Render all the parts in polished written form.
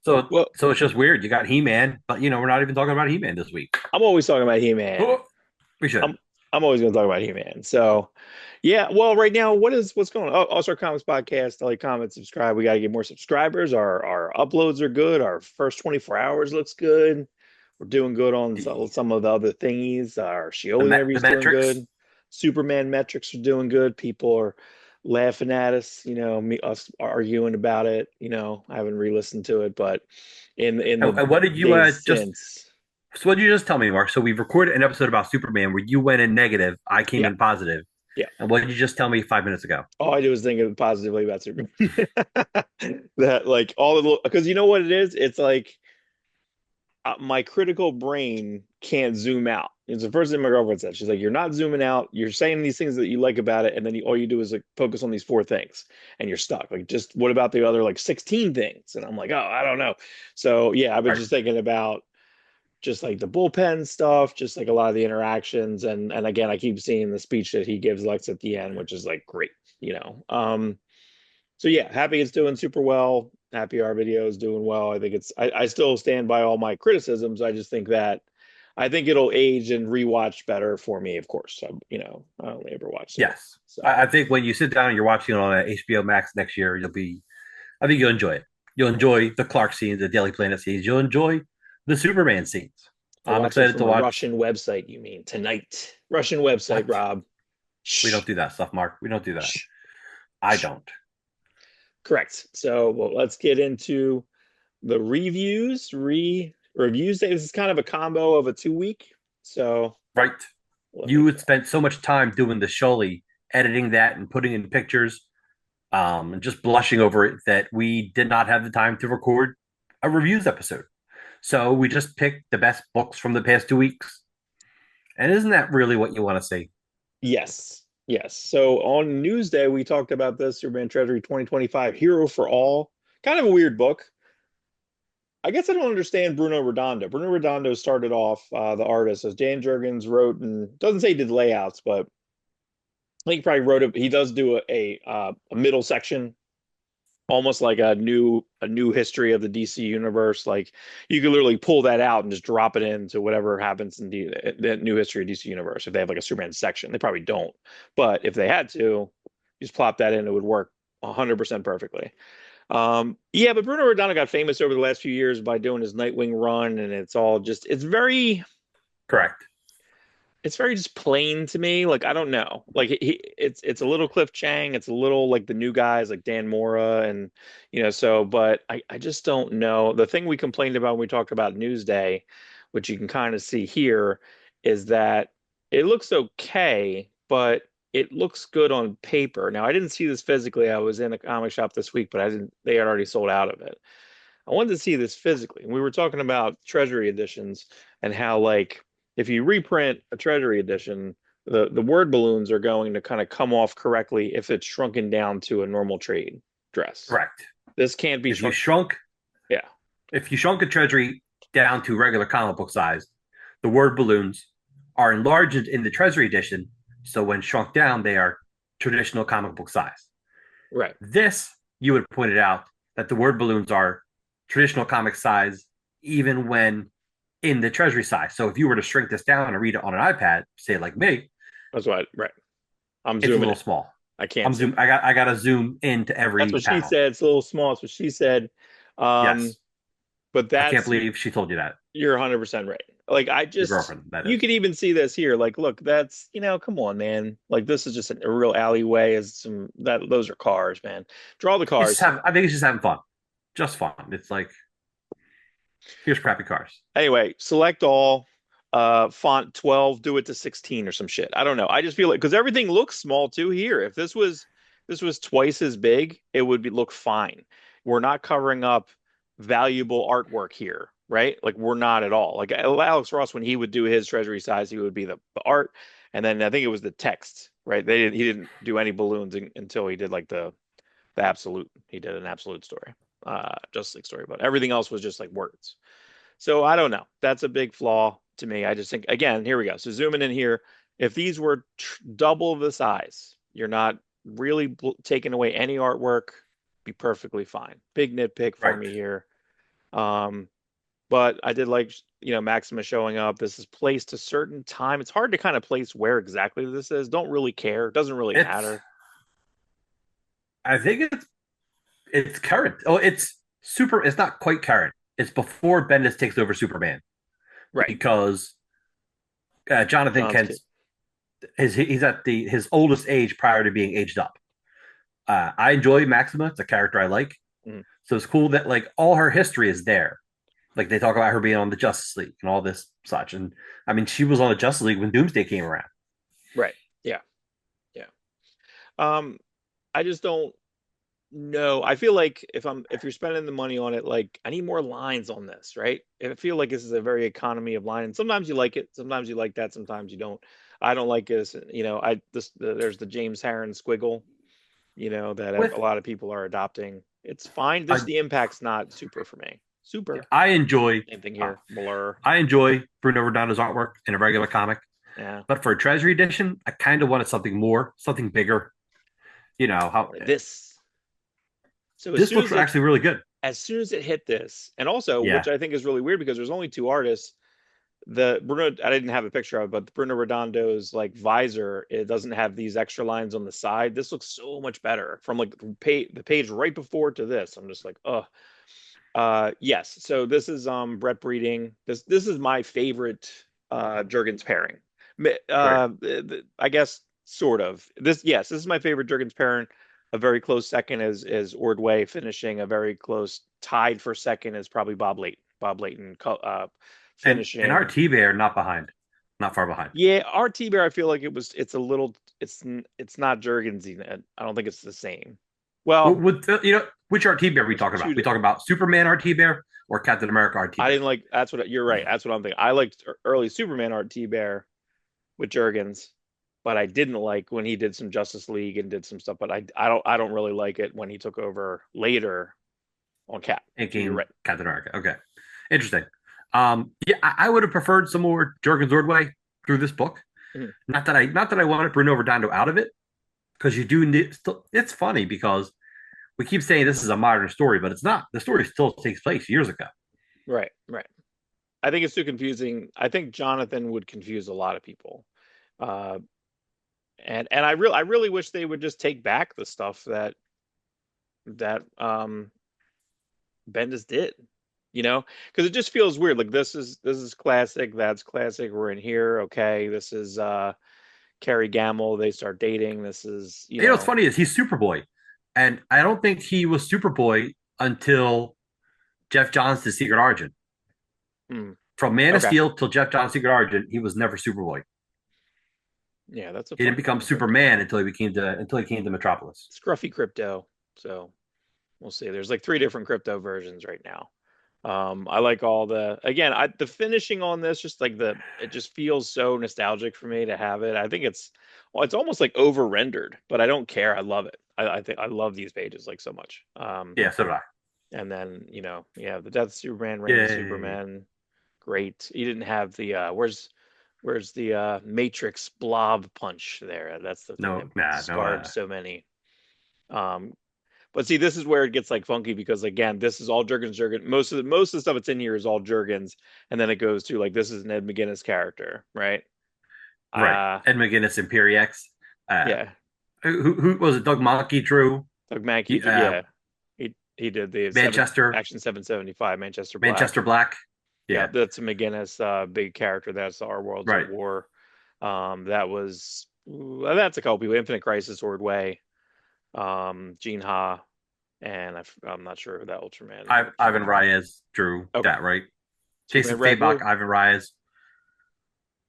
So Well, so it's just weird. You got He-Man, but we're not even talking about He-Man this week. I'm always talking about He-Man. Oh, we should. I'm I'm always going to talk about He-Man. So, yeah. Well, right now, what's going on? Oh, All Star Comics podcast. Like, comment, subscribe. We got to get more subscribers. Our uploads are good. Our first 24 hours looks good. We're doing good on The some of the other thingies. Our the, Shioli met, interview the is doing metrics. good. Superman metrics are doing good. People are laughing at us. Us arguing about it. I haven't re-listened to it, but in And, the and what did you days just since. so what did you just tell me, Mark? So we've recorded an episode about Superman where you went in negative, I came Yeah. in positive. Yeah. And what did you just tell me 5 minutes ago? All I do is think positively about Superman. That like all the because you know what it is? It's like my critical brain can't zoom out. It's the first thing my girlfriend said. She's like, "You're not zooming out. You're saying these things that you like about it, and then all you do is like focus on these four things, and you're stuck. Like, just what about the other like 16 things?" And I'm like, "Oh, I don't know." So yeah, I've been Right. just thinking about just like the bullpen stuff, just like a lot of the interactions, and again, I keep seeing the speech that he gives Lex at the end, which is like great, you know. So yeah, happy it's doing super well. Happy our video is doing well. I think I still stand by all my criticisms. I think it'll age and rewatch better for me, of course. So, I only ever watched it. Yes. So I think when you sit down and you're watching it on HBO Max next year, I think you'll enjoy it. You'll enjoy the Clark scenes, the Daily Planet scenes. You'll enjoy the Superman scenes. I'll I'm watch it excited from to a watch. Russian website, you mean tonight. Russian website, What? Rob. We Shh, don't do that stuff, Mark. We don't do that. shh, I shh. don't. Correct. So well, let's get into the reviews day. This is kind of a combo of a 2 week. So Right. let You me would spend so much time doing the Sholey, editing that and putting in pictures, and just blushing over it that we did not have the time to record a reviews episode. So we just picked the best books from the past 2 weeks. And isn't that really what you want to see? Yes. Yes. So on Newsday, we talked about this Superman Treasury 2025 Hero for All. Kind of a weird book. I guess I don't understand Bruno Redondo. Bruno Redondo started off the artist as Dan Jurgens wrote and doesn't say he did layouts, but I think he probably wrote it. He does do a middle section, almost like a new history of the DC universe. Like you could literally pull that out and just drop it into whatever happens in the new history of DC universe. If they have like a Superman section, they probably don't. But if they had to, you just plop that in, it would work 100% perfectly. Yeah, but Bruno Redondo got famous over the last few years by doing his Nightwing run, and Correct. it's very just plain to me. Like I don't know. Like it's a little Cliff Chang. It's a little like the new guys like Dan Mora and so. But I just don't know. The thing we complained about when we talked about Newsday, which you can kind of see here, is that it looks okay, but it looks good on paper. Now I didn't see this physically. I was in a comic shop this week, but I didn't. They had already sold out of it. I wanted to see this physically. We were talking about Treasury editions and how, like, if you reprint a Treasury edition, the word balloons are going to kind of come off correctly if it's shrunken down to a normal trade dress. Correct. This can't be If you shrunk. shrunk Yeah, if you shrunk a treasury down to regular comic book size, the word balloons are enlarged in the treasury edition. So when shrunk down, they are traditional comic book size. right. This, you would point it out that the word balloons are traditional comic size, even when in the treasury size. So if you were to shrink this down and read it on an iPad, say like me, That's why, right. I'm it's a zooming little in. small. I can't I'm zoom zoom. in. I got to zoom into That's every what she panel. said. It's a little small. That's what she said. Um, Yes, but I can't that's believe she told you that. You're 100% right. Like Your girlfriend, that you is. could even see this here. Like, look, that's, come on, man. Like this is just a real alleyway. Is some that those are cars, man. Draw the It's just cars. have. I think it's just having fun, just fun. It's like here's crappy cars. Anyway, select all, font 12, do it to 16 or some shit. I don't know. I just feel like because everything looks small too here. If this was twice as big, it would look fine. We're not covering up valuable artwork here, right? Like we're not at all. Like Alex Ross, when he would do his treasury size, he would be the art, and then I think it was the text, right? He didn't do any balloons until he did like the absolute. He did an absolute story, Justice League story, but everything else was just like words. So I don't know. That's a big flaw to me. I just think, again, here we go. So zooming in here, if these were double the size, you're not really taking away any artwork, be perfectly fine. Big nitpick for Right. me here. Um, but I did like, Maxima showing up. This is placed a certain time. It's hard to kind of place where exactly this is. Don't really care. Doesn't really It's matter. I think it's current. Oh, it's super. It's not quite current. It's before Bendis takes over Superman Right. because Jonathan John's kid. Kent's he's at his oldest age prior to being aged up. I enjoy Maxima. It's a character I like. Mhm. So it's cool that like all her history is there. Like they talk about her being on the Justice League and all this such. And I mean, she was on the Justice League when Doomsday came around. Right. Yeah. Yeah. Um, I just don't know. I feel like if you're spending the money on it, like I need more lines on this, right? I feel like this is a very economy of line. And sometimes you like it, sometimes you like that, sometimes you don't. I don't like this. There's the James Harren squiggle, that a With lot of people are adopting. It's fine. I, Just the impact's not super for me. Super. I enjoy Same thing uh, here. Blur. I enjoy Bruno Redondo's artwork in a regular comic, Yeah. but for a Treasury edition, I kind of wanted something more, something bigger. You know how This. So this looks actually really good. as soon as it hit this, and also, Yeah, which I think is really weird because there's only two artists. The Bruno, I didn't have a picture of it, but the Bruno Redondo's like visor, it doesn't have these extra lines on the side. This looks so much better from like the page right before to this. I'm just like, oh, yes. So this is Brett Breeding. This is my favorite Jurgens pairing. right. I guess sort of. This is my favorite Jurgens pairing. A very close second is Ordway finishing. A very close tied for second is probably Bob Layton. Bob Layton And finishing. RT Bear not behind, not far behind. Yeah, RT Bear, I feel like it's a little it's not Jurgens. I don't think it's the same. Well, Well, which RT Bear are we there's talking about? two. We talking about Superman RT Bear or Captain America RT I Bear? didn't like. That's what you're right. That's what I'm thinking. I liked early Superman art T Bear with Jurgens, but I didn't like when he did some Justice League and did some stuff. But I don't really like it when he took over later on Cap. So you're Thinking right. Captain America. Okay, interesting. Yeah, I would have preferred some more Jurgens Ordway through this book. Mhm. Not that I wanted Bruno Redondo out of it because you do need. Still, it's funny because we keep saying this is a modern story, but it's not. The story still takes place years ago. Right, right. I think it's too confusing. I think Jonathan would confuse a lot of people. Uh, and I really wish they would just take back the stuff that Bendis did, because it just feels weird. Like this is classic, that's classic. We're in here, okay. This is Carrie Gamble. They start dating. This is What's funny is he's Superboy, and I don't think he was Superboy until Jeff Johns' Secret Origin. hmm, From Man of okay. Steel till Jeff Johns' Secret Origin, he was never Superboy. Yeah, that's a He didn't fun become concept. Superman until he came to Metropolis. Scruffy Crypto. So we'll see. There's like three different crypto versions right now. I like all the finishing on this, just like it just feels so nostalgic for me to have it. I think it's almost like over rendered, but I don't care. I love it. I think I love these pages like so much. Yeah, so did I. And then, yeah, the Death of Superman, Reign of Yay! Superman, great. He didn't have the where's the Matrix blob punch there? That's the thing that No, nah, no. scarred so many. Um, but see, this is where it gets like funky because again, this is all Jurgens. Most of the stuff that's in here is all Jurgens, and then it goes to like this is an Ed McGuinness character, right? Right. Uh Ed McGuinness, Imperiex. Uh, yeah, who was it? Doug Mahnke drew Doug Mankey, yeah, he did the Manchester, Action 775, Manchester Black. Manchester Black. Yeah, Yeah, that's a McGuinness big character. That's Our Worlds at right. War. That's a couple people. Infinite Crisis, Ordway, Gene Ha, and I'm not sure who that Ultraman Ivan character. Reyes drew Okay, that, right? Jason Superman Red Fabok, Blue. Ivan Reyes,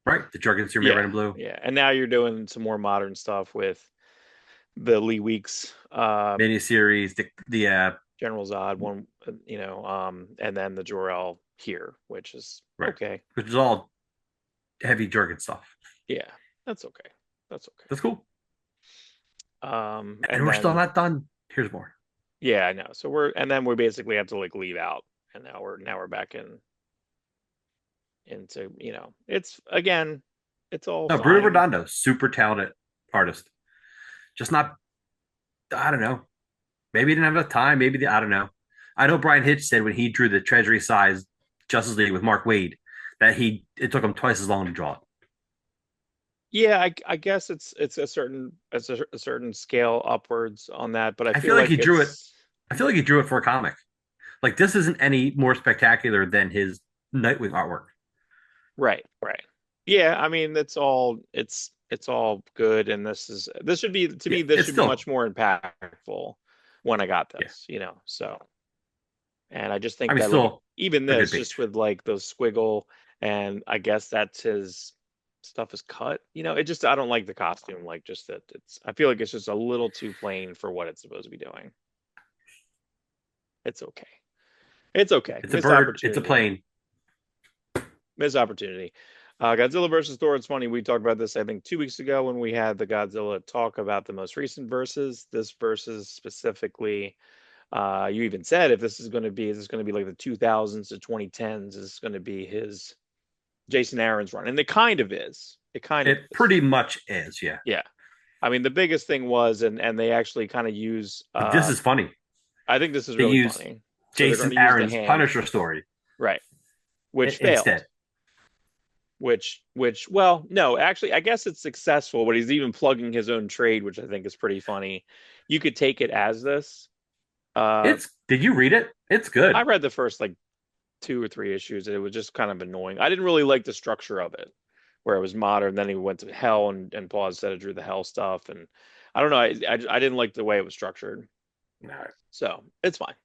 right? The Jurgen Superman Red Yeah, and Blue. yeah. And now you're doing some more modern stuff with the Lee Weeks, Miniseries, the General Zod one, and then the Jor-El here, which is right, okay. which is all heavy Jurgen stuff. Yeah, that's okay. That's okay. That's cool. And And we're still then not done. Here's more. yeah, I know. So we basically have to like leave out, and now we're back into it's again, it's all No, Bruno fine. Redondo, super talented artist. Just not. I don't know. Maybe he didn't have enough time. I don't know. I know Brian Hitch said when he drew the Treasury size Justice League with Mark Waid that it took him twice as long to draw it. Yeah, I guess it's a certain scale upwards on that, but I I feel feel like like he drew it. it's I feel like he drew it for a comic. Like this isn't any more spectacular than his Nightwing artwork. right, right. Yeah, I mean it's all good, and this should be to Yeah, me this it's should be still much more impactful when I got yeah. this, so. And I just I think mean, that like still even a good this, page. just with like those squiggle, and I guess that's his stuff is cut. It just I don't like the costume. Like just that I feel like it's just a little too plain for what it's supposed to be doing. It's okay. It's okay. It's a Missed bird. It's a opportunity. plane. Missed opportunity. Godzilla versus Thor. It's funny. We talked about this, I think, 2 weeks ago when we had the Godzilla talk about the most recent verses. This versus specifically, you even said if is this going to be like the 2000s to 2010s? Is this going to be his Jason Aaron's run? And it kind of is. It kind of It is. pretty much is. Yeah. Yeah. I mean, the biggest thing was, and they actually kind of use. But this is funny. I think this is They really use funny. So they're going Jason to use the Aaron's hand, Punisher story right? Which failed. instead. Well, no, actually, I guess it's successful, but he's even plugging his own trade, which I think is pretty funny. You could take it as this. Uh, It's. Did you read it? It's I good. read the first like 2 or 3 issues, and it was just kind of annoying. I didn't really like the structure of it, where it was modern. Then he went to hell, and Paul instead of drew the hell stuff, and I don't know. I didn't like the way it was structured, No. so it's fine.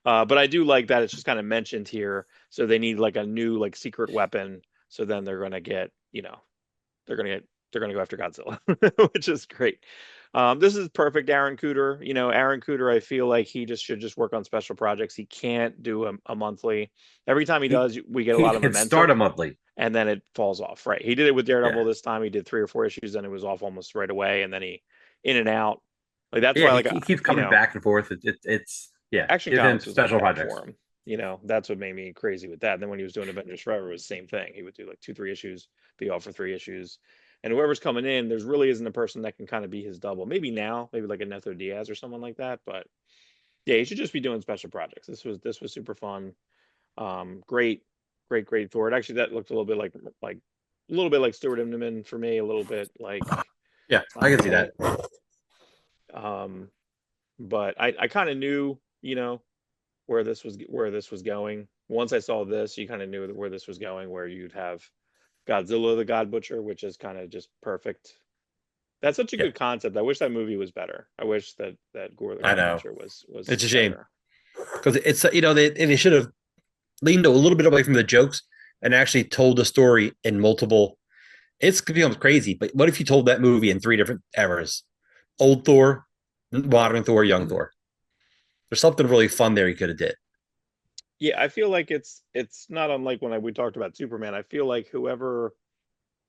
But I do like that it's just kind of mentioned here. So they need like a new like secret weapon. So then they're gonna get, they're gonna get they're gonna go after Godzilla, which is great. This is perfect Aaron Cooter. Aaron Cooter, I feel like he just should just work on special projects. He can't do a monthly. Every time he He does, we get a he lot of can start a momentum, monthly. and then it falls off. Right? He did it with Yeah. Daredevil this time. He did 3 or 4 issues, and it was off almost right away. And then he in and out. Like that's Yeah. why, He keeps coming back and forth. It's yeah. Action Give him Comics was like special that projects. for him. That's what made me crazy with that. And then when he was doing Avengers Forever, it was the same thing. He would do like 2, 3 issues, be off for 3 issues. And whoever's coming in, there's really isn't a person that can kind of be his double. Maybe now, maybe like a Netho Diaz or someone like that. But yeah, he should just be doing special projects. This was super fun. Great, great, great Thor. Actually, that looked a little bit like a little bit like Stuart Immonen for me, a little bit like Yeah, I can see uh that. um but I kind of knew, where this was going. Once I saw this, you kind of knew where this was going, where you'd have Godzilla the God Butcher, which is kind of just perfect. That's such a Yeah, good concept. I wish that movie was better. I wish that Gore the I God know. Butcher was It's a shame better. because it's they should have leaned a little bit away from the jokes and actually told the story in multiple. It's becomes crazy, but what if you told that movie in three different eras? Old Thor, modern Thor, young Thor. There's something really fun there you could have did. Yeah, I feel like it's not unlike when we talked about Superman. I feel like whoever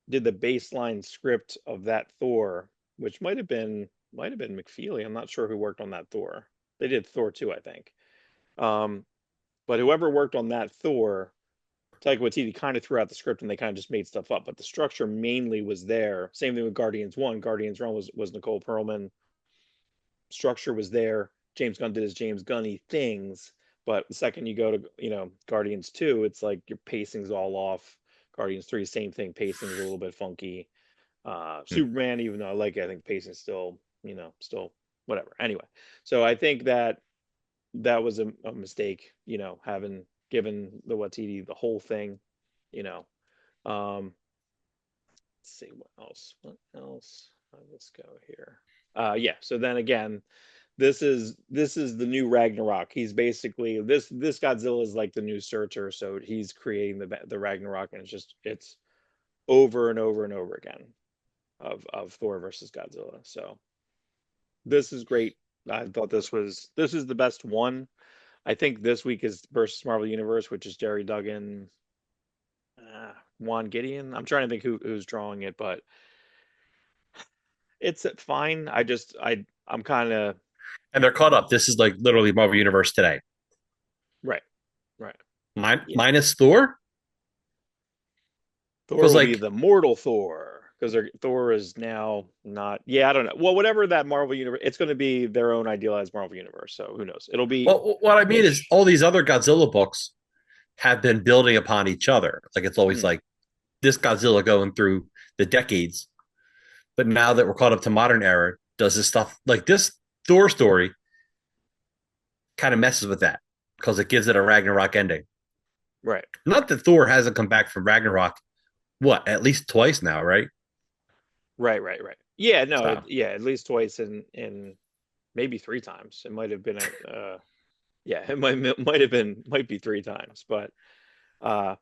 did the baseline script of that Thor, which might have been McFeely. I'm not sure who worked on that Thor. They did Thor 2, I think. Um, but whoever worked on that Thor, Taika Waititi kind of threw out the script and they kind of just made stuff up. But the structure mainly was there. Same thing with Guardians 1. Guardians 1 was Nicole Perlman. Structure was there. James Gunn did his James Gunny things. But the second you go to, Guardians 2, it's like your pacing's all off. Guardians 3, same thing. Pacing's a little bit funky. Hmm. Superman, even though I like it, I think pacing's still whatever. Anyway, so I think that was a mistake, having given the Watiti the whole thing, you know. Um, let's see what else. What else? Let's go here. Yeah. So then again, this is the new Ragnarok. He's basically this Godzilla is like the new Surtur, so he's creating the Ragnarok, and it's over and over and over again of Thor versus Godzilla. So this is great. I thought this is the best one. I think this week is versus Marvel Universe, which is Jerry Duggan, Juan Gideon. I'm trying to think who's drawing it, but it's fine. I'm kind of And they're caught up. This is like literally Marvel Universe today. right, right. Yeah, Minus Thor Thor was will be like the mortal Thor. because Thor is now not. Yeah, I don't know. Well, whatever that Marvel universe, it's going to be their own idealized Marvel universe. So who knows? It'll be Well, what I mean is ish. all these other Godzilla books have been building upon each other. Like it's always Mhm. like this Godzilla going through the decades. But now that we're caught up to modern era, does this stuff like this Thor story kind of messes with that because it gives it a Ragnarok ending. Right. Not that Thor hasn't come back from Ragnarok, what, at least twice now, right? Right. Yeah, no, So yeah, at least twice in maybe three times. It might have been yeah, it might be three times, but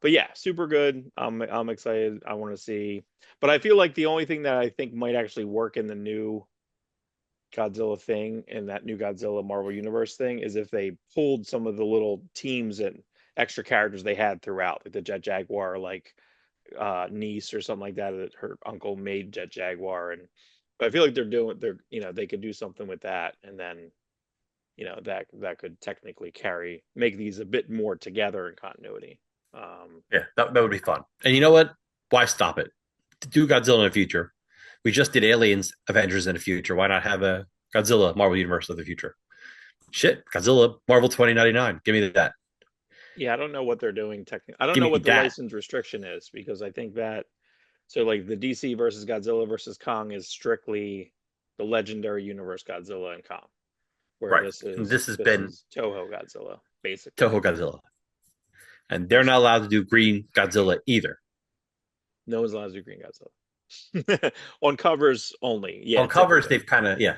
yeah, super good. I'm excited. I want to see, but I feel like the only thing that I think might actually work in the new Godzilla thing and that new Godzilla Marvel Universe thing is if they pulled some of the little teams and extra characters they had throughout, like the Jet Jaguar, like niece or something like that, that her uncle made Jet Jaguar, and I feel like they could do something with that, and then that could technically make these a bit more together in continuity. yeah, that would be fun. And you know what? Why stop it? Do Godzilla in the future. We just did Aliens, Avengers in the future. Why not have a Godzilla Marvel Universe of the future? Shit, Godzilla Marvel 2099. Give me that. Yeah, I don't know what they're doing technically. I don't Give know me what the that. license restriction is because I think that so like the DC versus Godzilla versus Kong is strictly the legendary universe Godzilla and Kong, where Right. this And is this has this been is Toho Godzilla basically. Toho Godzilla. And they're not Basically, allowed to do Green Godzilla either. no one's allowed to do Green Godzilla on covers only. Yeah, On covers, typically they've kind of, yeah,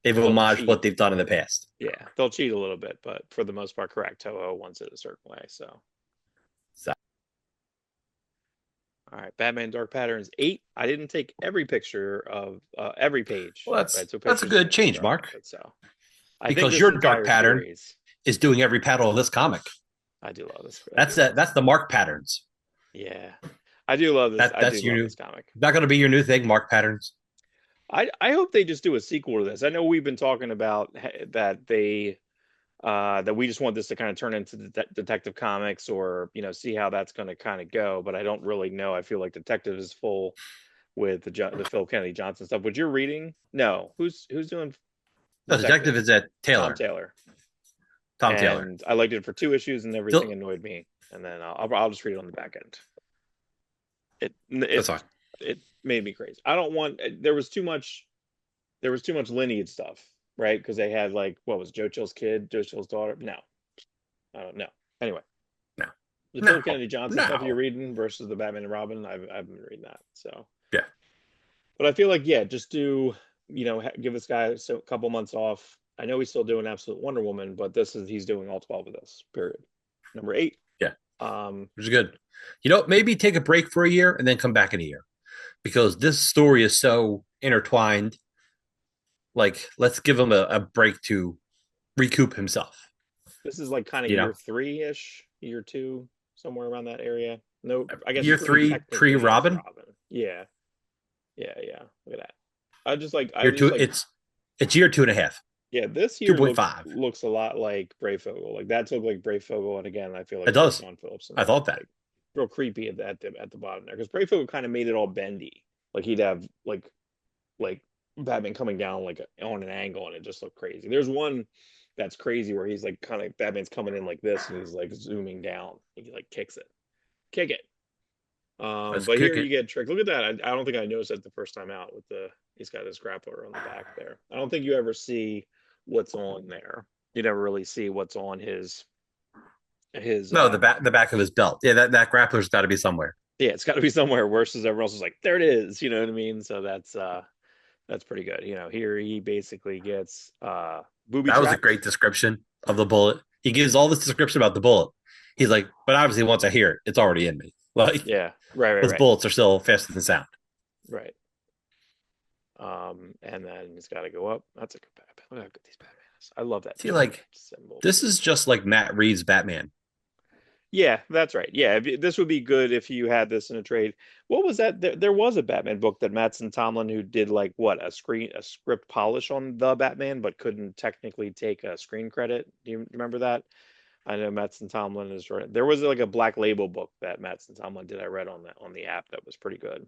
they've they'll homaged cheat. what they've done in the past. Yeah, they'll cheat a little bit, but for the most part, correct. Toho wants it a certain way. So, So, all right, Batman Dark Patterns 8. I didn't take every picture of every page, well, but I took that's a pictures of good most of the change, stuff. Mark, But so, I think because this your dark entire pattern series, is doing every panel of this comic. I do love this. I do That's love that. this. That's the Mark patterns. Yeah, I do love this. That I do that's your love new. this comic. Not going to be your new thing, Mark patterns. I hope they just do a sequel to this. I know we've been talking about that that we just want this to kind of turn into Detective Comics or see how that's going to kind of go. But I don't really know. I feel like Detective is full with the Phil Kennedy Johnson stuff. Which you're reading? No, who's doing No, Detective? detective is at Tom Taylor, Taylor. Tom Taylor. And I liked it for two issues, and everything Still, annoyed me. And then I'll just read it on the back end. It that's it fine. it made me crazy. I don't want. There was too much lineage stuff, right? Because they had like what was Joe Chill's kid, Joe Chill's daughter. No, I don't know. Anyway, No, the Phil no, Kennedy Johnson stuff you're no. reading versus the Batman and Robin, I've been reading that. So, Yeah, but I feel like yeah, just give this guy a couple months off. I know he's still doing Absolute Wonder Woman, but he's doing all 12 of this. Period. Number 8. yeah, Um, which is good. You know, maybe take a break for a year and then come back in a year because this story is so intertwined. Like, let's give him a break to recoup himself. this is like kind of You year know, three ish, year two, somewhere around that area. No, I guess year three three pre technically is Robin, Robin. Yeah, yeah. Look at that. I year just two. like It's year two and a half, yeah. This two here point looks five. looks a lot like Brayfogle. Like that's looked like Brayfogle, and again, I feel It like does. Sean Phillips and I that thought that. like real creepy at the bottom there because Brayfogle kind of made it all bendy. Like he'd have like Batman coming down like on an angle, and it just looked crazy. There's one that's crazy where he's like kind of Batman's coming in like this, and he's like zooming down. He like kicks it, kick it. Let's But here kick you it. get tricked. Look at that. I don't think I noticed that the first time out with he's got his grappler on the back there. I don't think you ever see what's on there. You never really see what's on his No, the back of his belt. Yeah, that grappler's got to be somewhere. yeah, it's got to be somewhere worse as everyone else is like, there it is. You know what I mean? So that's pretty good. Here he basically gets booby That was a trapped. great description of the bullet. He gives all this description about the bullet. He's like, but obviously once I hear it, it's already in me. Like Yeah, right, those bullets are still faster than sound. right. And then he's got to go up. That's a good Batman. Look how good these Batman is. I love that See, like symbol this too. is just like Matt Reeves' Batman. Yeah, that's right. Yeah, this would be good if you had this in a trade. What was that? There was a Batman book that Mattson Tomlin who did like what a script polish on the Batman, but couldn't technically take a screen credit. Do you remember that? I know Mattson Tomlin is right. There was like a Black Label book that Mattson Tomlin did. I read on the app that was pretty good.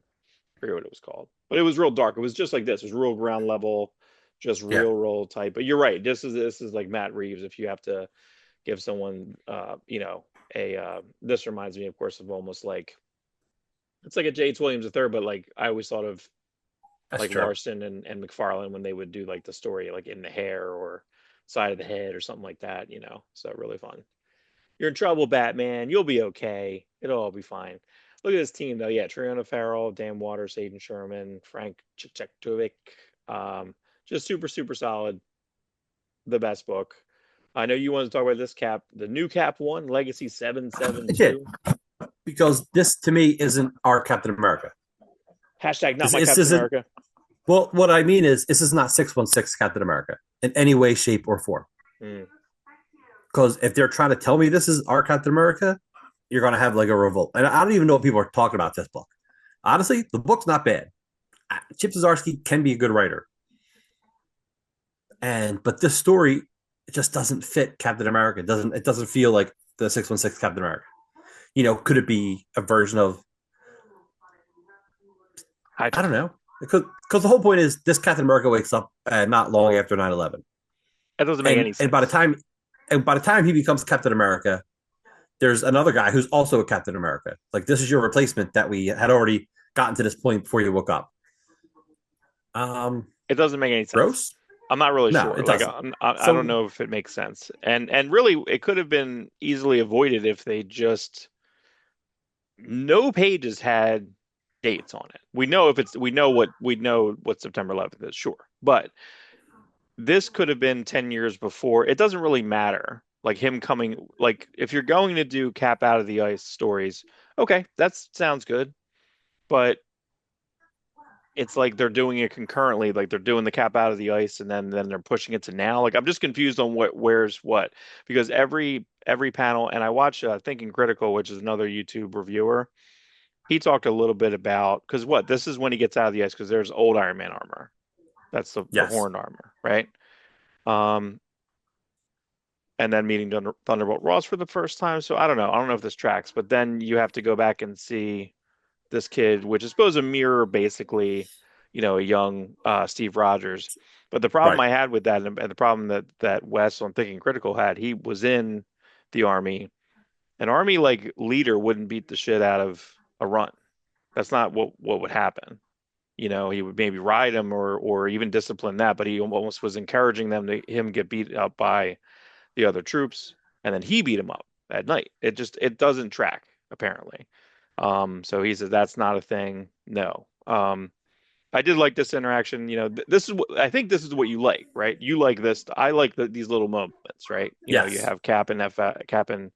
forget what it was called, but it was real dark. It was just like this. It was real ground level, just Yeah, real roll type. But you're right. This is like Matt Reeves. If you have to give someone, a this reminds me, of course, of almost like it's like a J.H. Williams III, but like I always thought of that's like true. Larson and McFarlane when they would do like the story like in the hair or side of the head or something like that. So really fun. You're in trouble, Batman. You'll be okay. It'll all be fine. Look at this team, though. Yeah, Triona Farrell, Dan Waters, Hayden Sherman, Frank Cicektovic. Um, just super, super solid. The best book. I know you wanted to talk about this cap, the new Cap One, Legacy Yeah, 772. because this to me isn't our Captain America. Hashtag not This, my this Captain isn't. America. Well, what I mean is, this is not 616 Captain America in any way, shape, or form. Mm. Because if they're trying to tell me this is our Captain America, you're going to have like a revolt. And I don't even know if people are talking about this book. Honestly, the book's not bad. Chip Zdarsky can be a good writer, but this story it just doesn't fit Captain America. It doesn't feel like the 616 Captain America. Could it be a version of I Hydra. don't know? Because the whole point is this Captain America wakes up not long after 9/11, That doesn't make and any and by the sense. time he becomes Captain America, there's another guy who's also a Captain America. Like this is your replacement that we had already gotten to this point before you woke up. Um, It doesn't make any sense. Gross? I'm not really No, sure. it Like doesn't. I don't So know if it makes sense. And really, it could have been easily avoided if they just no pages had dates on it. We know what September 11th is, sure. But this could have been 10 years before. It doesn't really matter. Like him coming, like if you're going to do Cap out of the ice stories, okay, that sounds good. But it's like they're doing it concurrently, like they're doing the Cap out of the ice and then they're pushing it to now. Like I'm just confused on where's what because every panel and I watch Thinking Critical, which is another YouTube reviewer. He talked a little bit about because what this is when he gets out of the ice because there's old Iron Man armor. That's the yes, horned armor, right? Um, and then meeting Thunderbolt Ross for the first time. So I don't know. I don't know if this tracks, but then you have to go back and see this kid, which is supposed to mirror basically, a young Steve Rogers. But the problem right. I had with that, and the problem that Wes on Thinking Critical had, he was in the army. An army like leader wouldn't beat the shit out of a run. That's not what would happen. He would maybe ride him or even discipline that, but he almost was encouraging him get beat up by the other troops, and then he beat him up at night. It doesn't track apparently. So he says that's not a thing. No. I did like this interaction. This is what I think this is what you like, right? You like this. I like these little moments, right? You Yes, have Cap and Cap and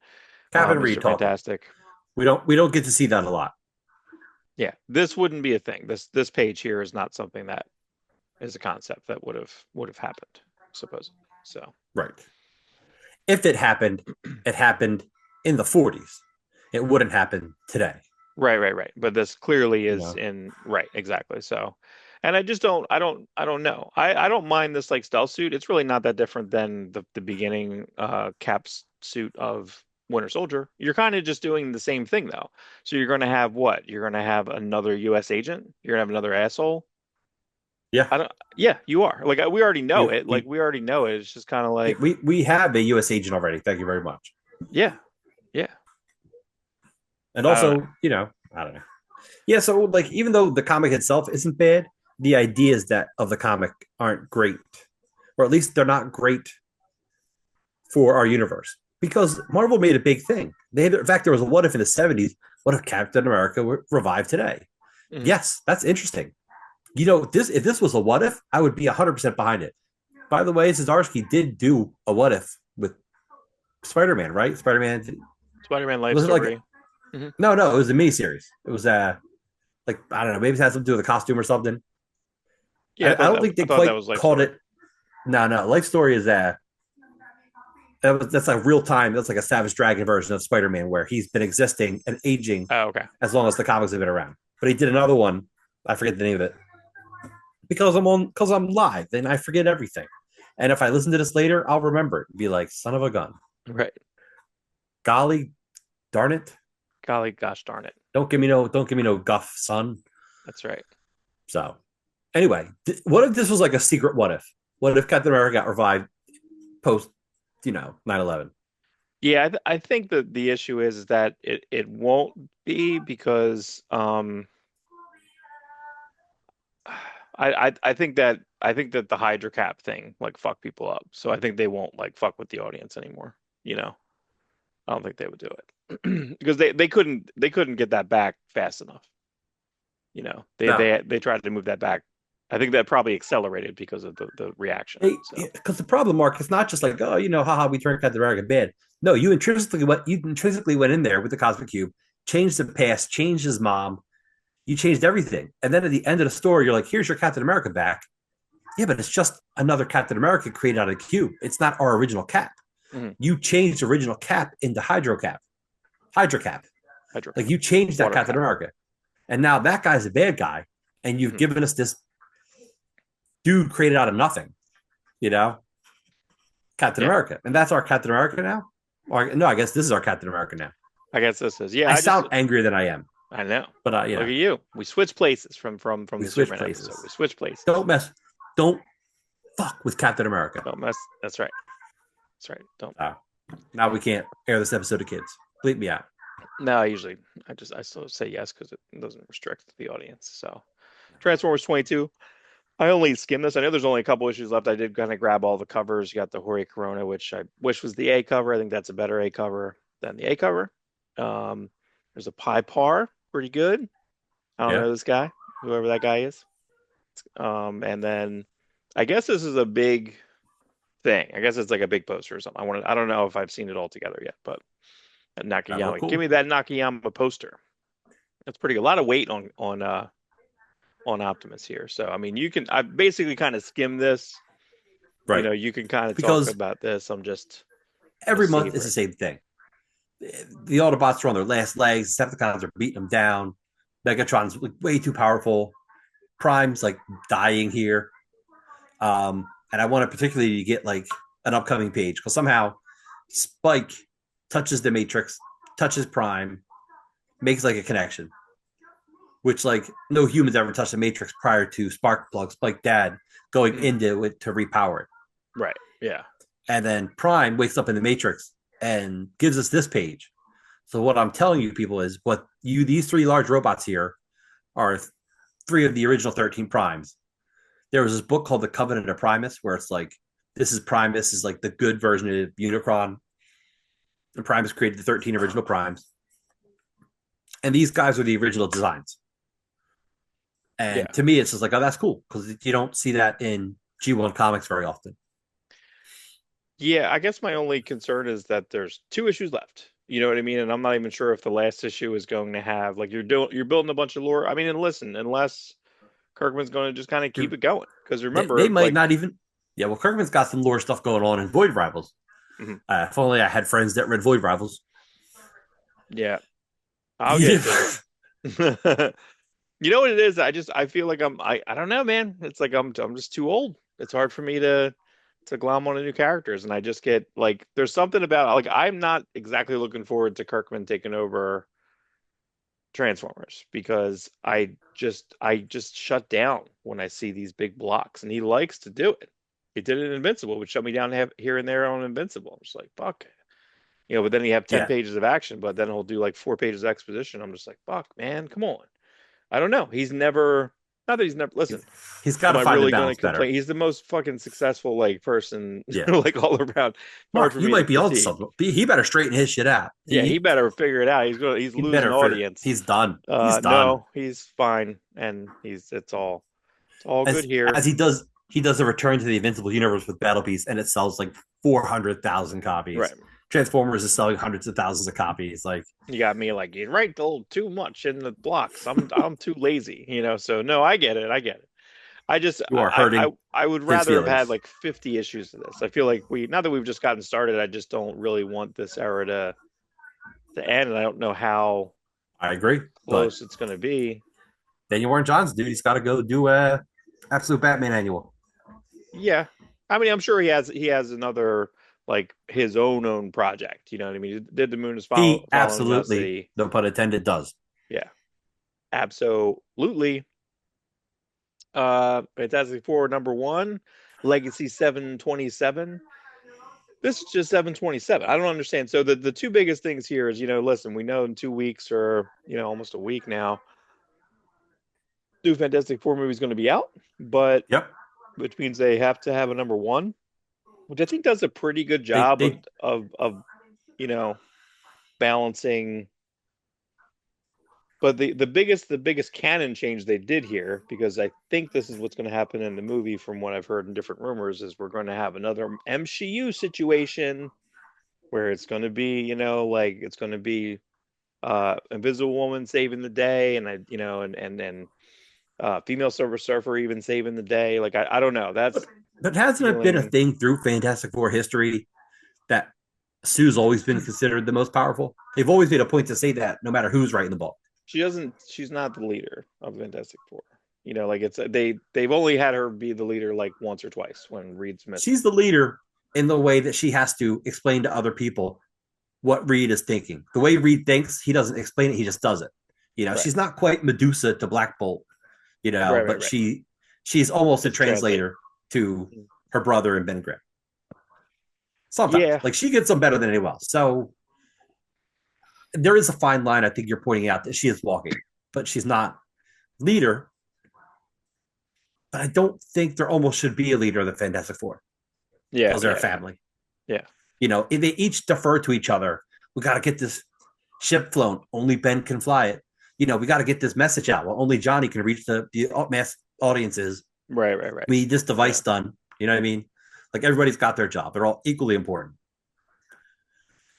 Cap and Reed Mr. talking. Fantastic. We don't get to see that a lot. Yeah, this wouldn't be a thing. This page here is not something that is a concept that would have happened, supposedly. So Right. If it happened in the 40s. It wouldn't happen today. right, right, right. But this clearly You is know. in right, exactly. So, and I just I don't know. I don't mind this like stealth suit. It's really not that different than the beginning Cap's suit of Winter Soldier. You're kind of just doing the same thing though. So you're going to have what? You're going to have another U.S. agent. You're going to have another asshole. Yeah. I don't. Yeah, you are. Like we already know You, it. Like you, we already know it. It's just kind of like we have a U.S. agent already. Thank you very much. yeah, yeah. And I don't also, I don't know. Yeah. So, like, even though the comic itself isn't bad, the ideas that of the comic aren't great, or at least they're not great for our universe. Because Marvel made a big thing. In fact, there was a what if in the 70s. What if Captain America were revived today? know. Mhm. Yes, that's interesting. This if this was a what if, I would be 100% behind it. By the way, Zdarsky did do a what if with Spider-Man, right? Spider-Man Spider-Man life was it like story. Hmm. no, it was a miniseries. It was like I don't know, maybe it had something to do with the costume or something. Yeah, I don't think I they thought that quite was life called story. it. No. Life Story is that's like real time. That's like a Savage Dragon version of Spider-Man where he's been existing and aging Oh, okay. as long as the comics have been around. But he did another one. I forget the name of it because I'm live and I forget everything. And if I listen to this later, I'll remember it. Be like, son of a gun. Right. Golly darn it. Golly gosh darn it. Don't give me no guff, son. That's right. So anyway, what if this was like a secret? What if? What if Captain America got revived post, 9/11? Yeah, I think that the issue is that it won't be because I think that the Hydra Cap thing like fuck people up. So I think they won't like fuck with the audience anymore. You know, I don't think they would do it because they couldn't get that back fast enough. You know, No, they tried to move that back. I think that probably accelerated because of the reaction. So because the problem, Mark, it's not just like, oh, haha, we turned Captain America bad. No, you intrinsically went in there with the Cosmic Cube, changed the past, changed his mom, you changed everything, and then at the end of the story, you're like, here's your Captain America back. Yeah, but it's just another Captain America created out of the cube. It's not our original Cap. mhm. You changed the original Cap into Hydra Cap. Hydro Like Cap, you changed that Water Captain Cap. America, and now that guy's a bad guy, and you've Mhm. given us this dude created out of nothing. You know, Captain Yeah, America, and that's our Captain America now. Or no, I guess this is our Captain America now. I guess this is yeah. I sound angrier than I am, I know. but Look at you. We switched places from we the switch Superman episode. places. We switched places. Don't fuck with Captain America. Don't mess. That's right. That's right. Don't. Uh, Now we can't air this episode to kids. Bleep me out. No, I still say yes because it doesn't restrict the audience. So Transformers 22. I only skimmed this. I know there's only a couple issues left. I did kind of grab all the covers. You got the Hori Corona, which I wish was the A cover. I think that's a better A cover than the A cover. Um, there's a Pi Par, pretty good. I don't Yeah. know this guy, whoever that guy is. And then I guess this is a big thing. I guess it's like a big poster or something. I don't know if I've seen it all together yet, but That look Nakayama, give cool. me that Nakayama poster. That's pretty good. A lot of weight on Optimus here. So I mean, I basically kind of skim this. You Right. know, you can kind of talk Because about this. I'm just gonna every month is savor the it. same thing. The Autobots are on their last legs. Decepticons are beating them down. Megatron's like, way too powerful. Prime's like dying here. And I want to particularly get like an upcoming page because somehow Spike touches the Matrix, touches Prime, makes like a connection, which like no humans ever touched the Matrix prior to Sparkplug, Spike Dad going Mhm. into it to repower it. Right. Yeah. And then Prime wakes up in the Matrix and gives us this page. So what I'm telling you people is these three large robots here are three of the original 13 primes. There was this book called The Covenant of Primus where it's like this is Primus is like the good version of Unicron. And Primus created the 13 original primes. And these guys are the original designs. Yeah. And to me, it's just like, oh, that's cool because you don't see that in G1 comics very often. Yeah. I guess my only concern is that there's two issues left. You know what I mean? And I'm not even sure if the last issue is going to have like you're building a bunch of lore. I mean, and listen, unless Kirkman's going to just kind of keep it going. Because They remember, might like, not even. Yeah, well, Kirkman's got some lore stuff going on in Void Rivals. mhm, If only I had friends that read Void Rivals. yeah, I'll get to it. You know what it is? I feel like I don't know, man. It's like I'm just too old. It's hard for me to glom on to new characters, and I just get like there's something about like I'm not exactly looking forward to Kirkman taking over Transformers because I just shut down when I see these big blocks, and he likes to do it. He did it in Invincible, which shut me down here and there on Invincible. I'm just like, fuck. You know, but then he have 10 Yeah, pages of action, but then he'll do like 4 pages of exposition. I'm just like, fuck, man, come on. I don't know. He's never, not that he's never, listen, he's got am to I find the really going balance to better. complain? He's the most fucking successful like person, Yeah, like all around. Hard Mark, for you me to might be on critique. something. He better straighten his shit out. Yeah, he better figure it out. He's He losing better figure. audience. He's done. He's done. No, he's fine, and it's all good here. As he does a return to the Invincible universe with Battle Beast, and it sells like 400,000 Right. copies. Transformers is selling hundreds of thousands of copies. Like, You got me like you write a little too much in the blocks. I'm too lazy, you know. So no, I get it. I get it. I just you are hurting I would his rather have had feelings. like 50 issues of this. I feel like we now that we've just gotten started, I just don't really want this era to end, and I don't know how I agree, but close it's going to be. Daniel Warren Johnson, dude, he's got to go do a absolute Batman annual. Yeah, I mean, I'm sure he has another like his own project. You know what I mean? He did the Moon is He following absolutely, Custody. no pun intended, does. Yeah, absolutely. Fantastic Four #1, Legacy 727. This is just 727. I don't understand. So the two biggest things here is, listen, we know in 2 weeks or, almost a week now, new Fantastic Four movie is going to be out, but Yep. which means they have to have a #1, which I think does a pretty good They job of they you know, balancing. But the biggest canon change they did here, because I think this is what's going to happen in the movie from what I've heard in different rumors, is we're going to have another MCU situation where it's going to be, like it's going to be Invisible Woman saving the day, and female Silver Surfer even saving the day. Like I don't know. but That's but hasn't it been a feeling. thing through Fantastic Four history that Sue's always been considered the most powerful? They've always made a point to say that, no matter who's writing the book. She's not the leader of Fantastic Four. Like they've only had her be the leader like once or twice when Reed's missing. She's the leader in the way that she has to explain to other people what Reed is thinking. The way Reed thinks, he doesn't explain it; he just does it. Right. She's not quite Medusa to Black Bolt, Right, right, but right. she's almost a It's translate. translator to her brother and Ben Grimm. Sometimes, Yeah. like she gets them better than anyone else. So there is a fine line. I think you're pointing out that she is walking, but she's not leader. But I don't think there almost should be a leader of the Fantastic Four Yeah, because they're a yeah, family. yeah. They each defer to each other. We got to get this ship flown. Only Ben can fly it. We got to get this message out. Well, only Johnny can reach the mass audiences. Right, right, right. We need this Yeah. device done. You know what I mean? Like everybody's got their job. They're all equally important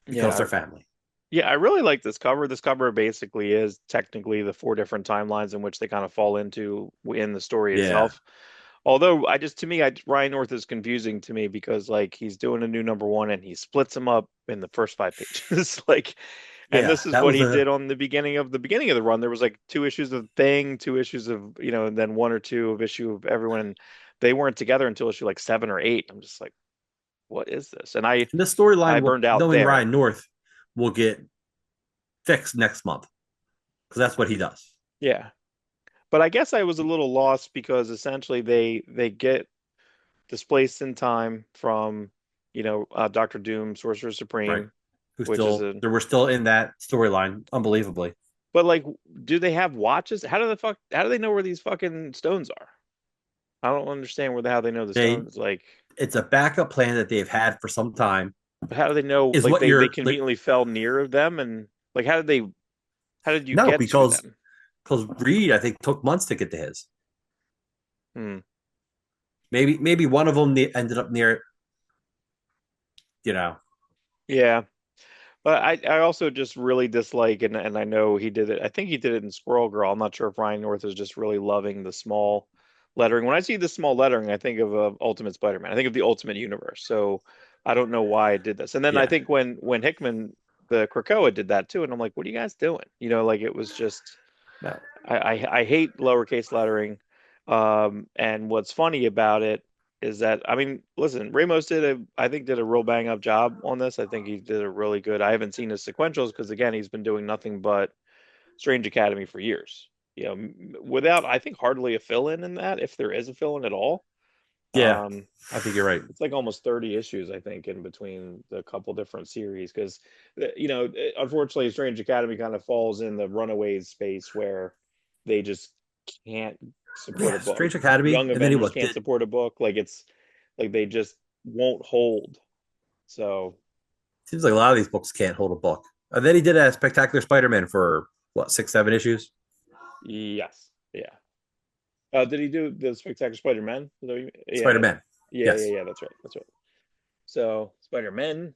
because Yeah. they're family. Yeah, I really like this cover. This cover basically is technically the four different timelines in which they kind of fall into in the story Yeah. itself. Although to me, Ryan North is confusing to me because like he's doing a new #1 and he splits them up in the first 5 pages. Like, and Yeah. this is That what was he a did on the beginning of the run. There was like 2 issues of Thing, 2 issues of, and then one or two of issue of everyone. And they weren't together until issue like 7 or 8. I'm just like, what is this? And the I storyline will, burned out knowing there. Ryan North, will get fixed next month because that's what he does. Yeah. But I guess I was a little lost because essentially they get displaced in time from, Doctor Doom, Sorcerer Right. Supreme, Who which is still a. There were still in that storyline, unbelievably. But like, do they have watches? How do they know where these fucking stones are? I don't understand how they know the They stones. Like, It's a backup plan that they've had for some time. how do they know? Is Like, what they you're like conveniently fell near them, and like, how did you no, get to them? because Reed, I think, took months to get to his. Hmm. Maybe one of them ended up near, you know. Yeah. But I also just really dislike, and I know he did it. I think he did it in Squirrel Girl. I'm not sure if Ryan North is just really loving the small lettering. When I see the small lettering, I think of Ultimate Spider-Man. I think of the Ultimate Universe. So I don't know why I did this. And then I Yeah. think when Hickman, the Krakoa, did that too, and I'm like, what are you guys doing? Like it was just. No. I hate lowercase lettering. And what's funny about it is that, I mean, listen, Ramos I think did a real bang up job on this. I think he did a really good. I haven't seen his sequentials because again, he's been doing nothing but Strange Academy for years. Without, I think, hardly a fill-in in that, if there is a fill-in at all. Yeah. Um, I think you're right. it's like almost 30 issues, I think, in between the couple different series because, unfortunately, Strange Academy kind of falls in the Runaways space where they just can't support a Yeah. book. Strange Academy, Young and then he Avengers what can't did? support a book. Like it's like they just won't hold. So, Seems like a lot of these books can't hold a book. And then he did a Spectacular Spider-Man for what 6, 7 issues. yes. Yeah. Did he do the Spectacular Spider-Man? Yeah. Spider-Man. Yeah, yeah, Yes. yeah, that's right. That's right. So, Spider-Man.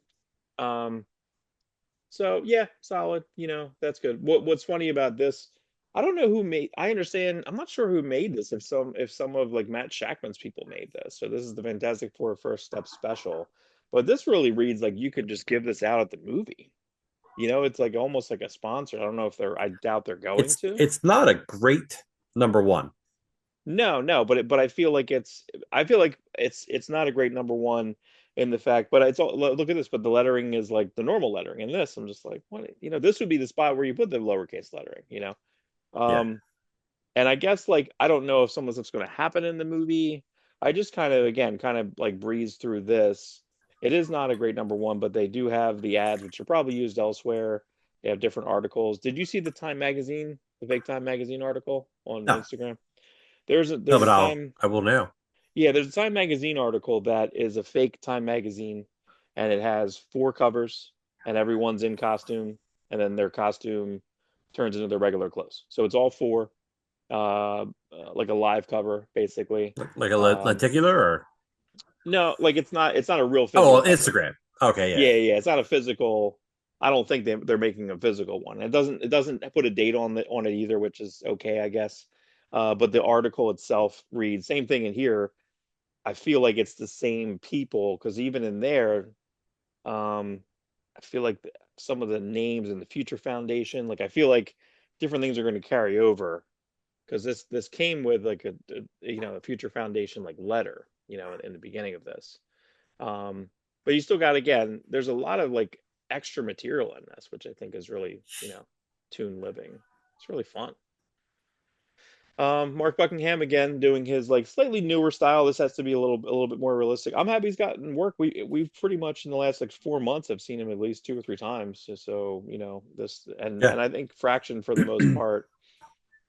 Um, So yeah, solid. That's good. What's funny about this? I don't know who made. I understand. I'm not sure who made this. If some of like Matt Shackman's people made this. So this is the Fantastic Four First Step special. But this really reads like you could just give this out at the movie. It's like almost like a sponsor. I don't know if they're. I doubt they're going to. It's not a great #1. No, no, but I feel like it's not a great #1 in the fact, but it's all look at this, but the lettering is like the normal lettering in this. I'm just like, what, this would be the spot where you put the lowercase lettering. Yeah. Um, And I guess like I don't know if some of the stuff's going to happen in the movie. I just kind of again kind of like breeze through this. It is not a great number one, but they do have the ads, which are probably used elsewhere. They have different articles. Did you see the Time magazine, the fake Time magazine article on No, Instagram? no, There's a but Time, I will now. yeah, there's a Time magazine article that is a fake Time magazine, and it has four covers, and everyone's in costume, and then their costume turns into their regular clothes. So it's all four like a live cover basically. Like a Um, lenticular or no, like it's not a real oh, physical cover. Instagram. Okay, yeah, Yeah, yeah, it's not a physical. I don't think they're making a physical one. It doesn't put a date on it either, which is okay, I guess. But the article itself reads same thing in here. I feel like it's the same people because even in there, um, I feel like some of the names in the Future Foundation, like I feel like different things are going to carry over because this came with like a Future Foundation like letter, in the beginning of this. Um, but you still got again, there's a lot of like extra material in this, which I think is really, Toon Living. It's really fun. Mark Buckingham again doing his like slightly newer style. This has to be a little bit more realistic. I'm happy he's gotten work. We've pretty much in the last like 4 months have seen him at least two or three times. So, this and yeah, I think Fraction for the most part,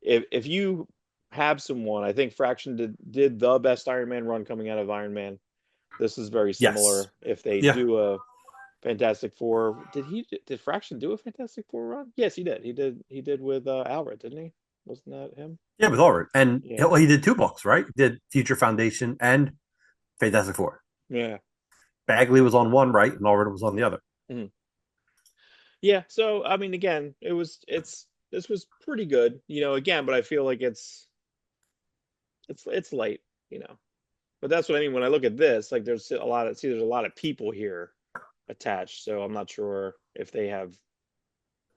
if you have someone, I think Fraction did the best Iron Man run coming out of Iron Man. This is very yes, similar. If they yeah, do a Fantastic Four, did Fraction do a Fantastic Four run? Yes, he did. He did with Alred, didn't he? Wasn't that him? yeah, with Ulrich, and Yeah. well, he did two books, right? He did Future Foundation and Fantastic Four. Yeah. Bagley was on one, right, and Ulrich was on the other. Mhm. Yeah. So I mean, again, this was pretty good, again, but I feel like it's light, you know. But that's what I mean when I look at this. Like, there's a lot of people here attached, so I'm not sure if they have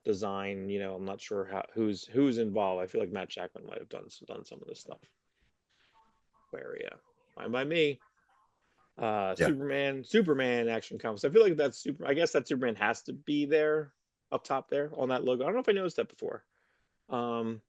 design. I'm not sure who's involved. I feel like Matt Jackman might have done some of this stuff. Where yeah, fine by me. Yeah. Superman action comics. I feel like that's super. I guess that Superman has to be there up top there on that logo. I don't know if I noticed that before. Um,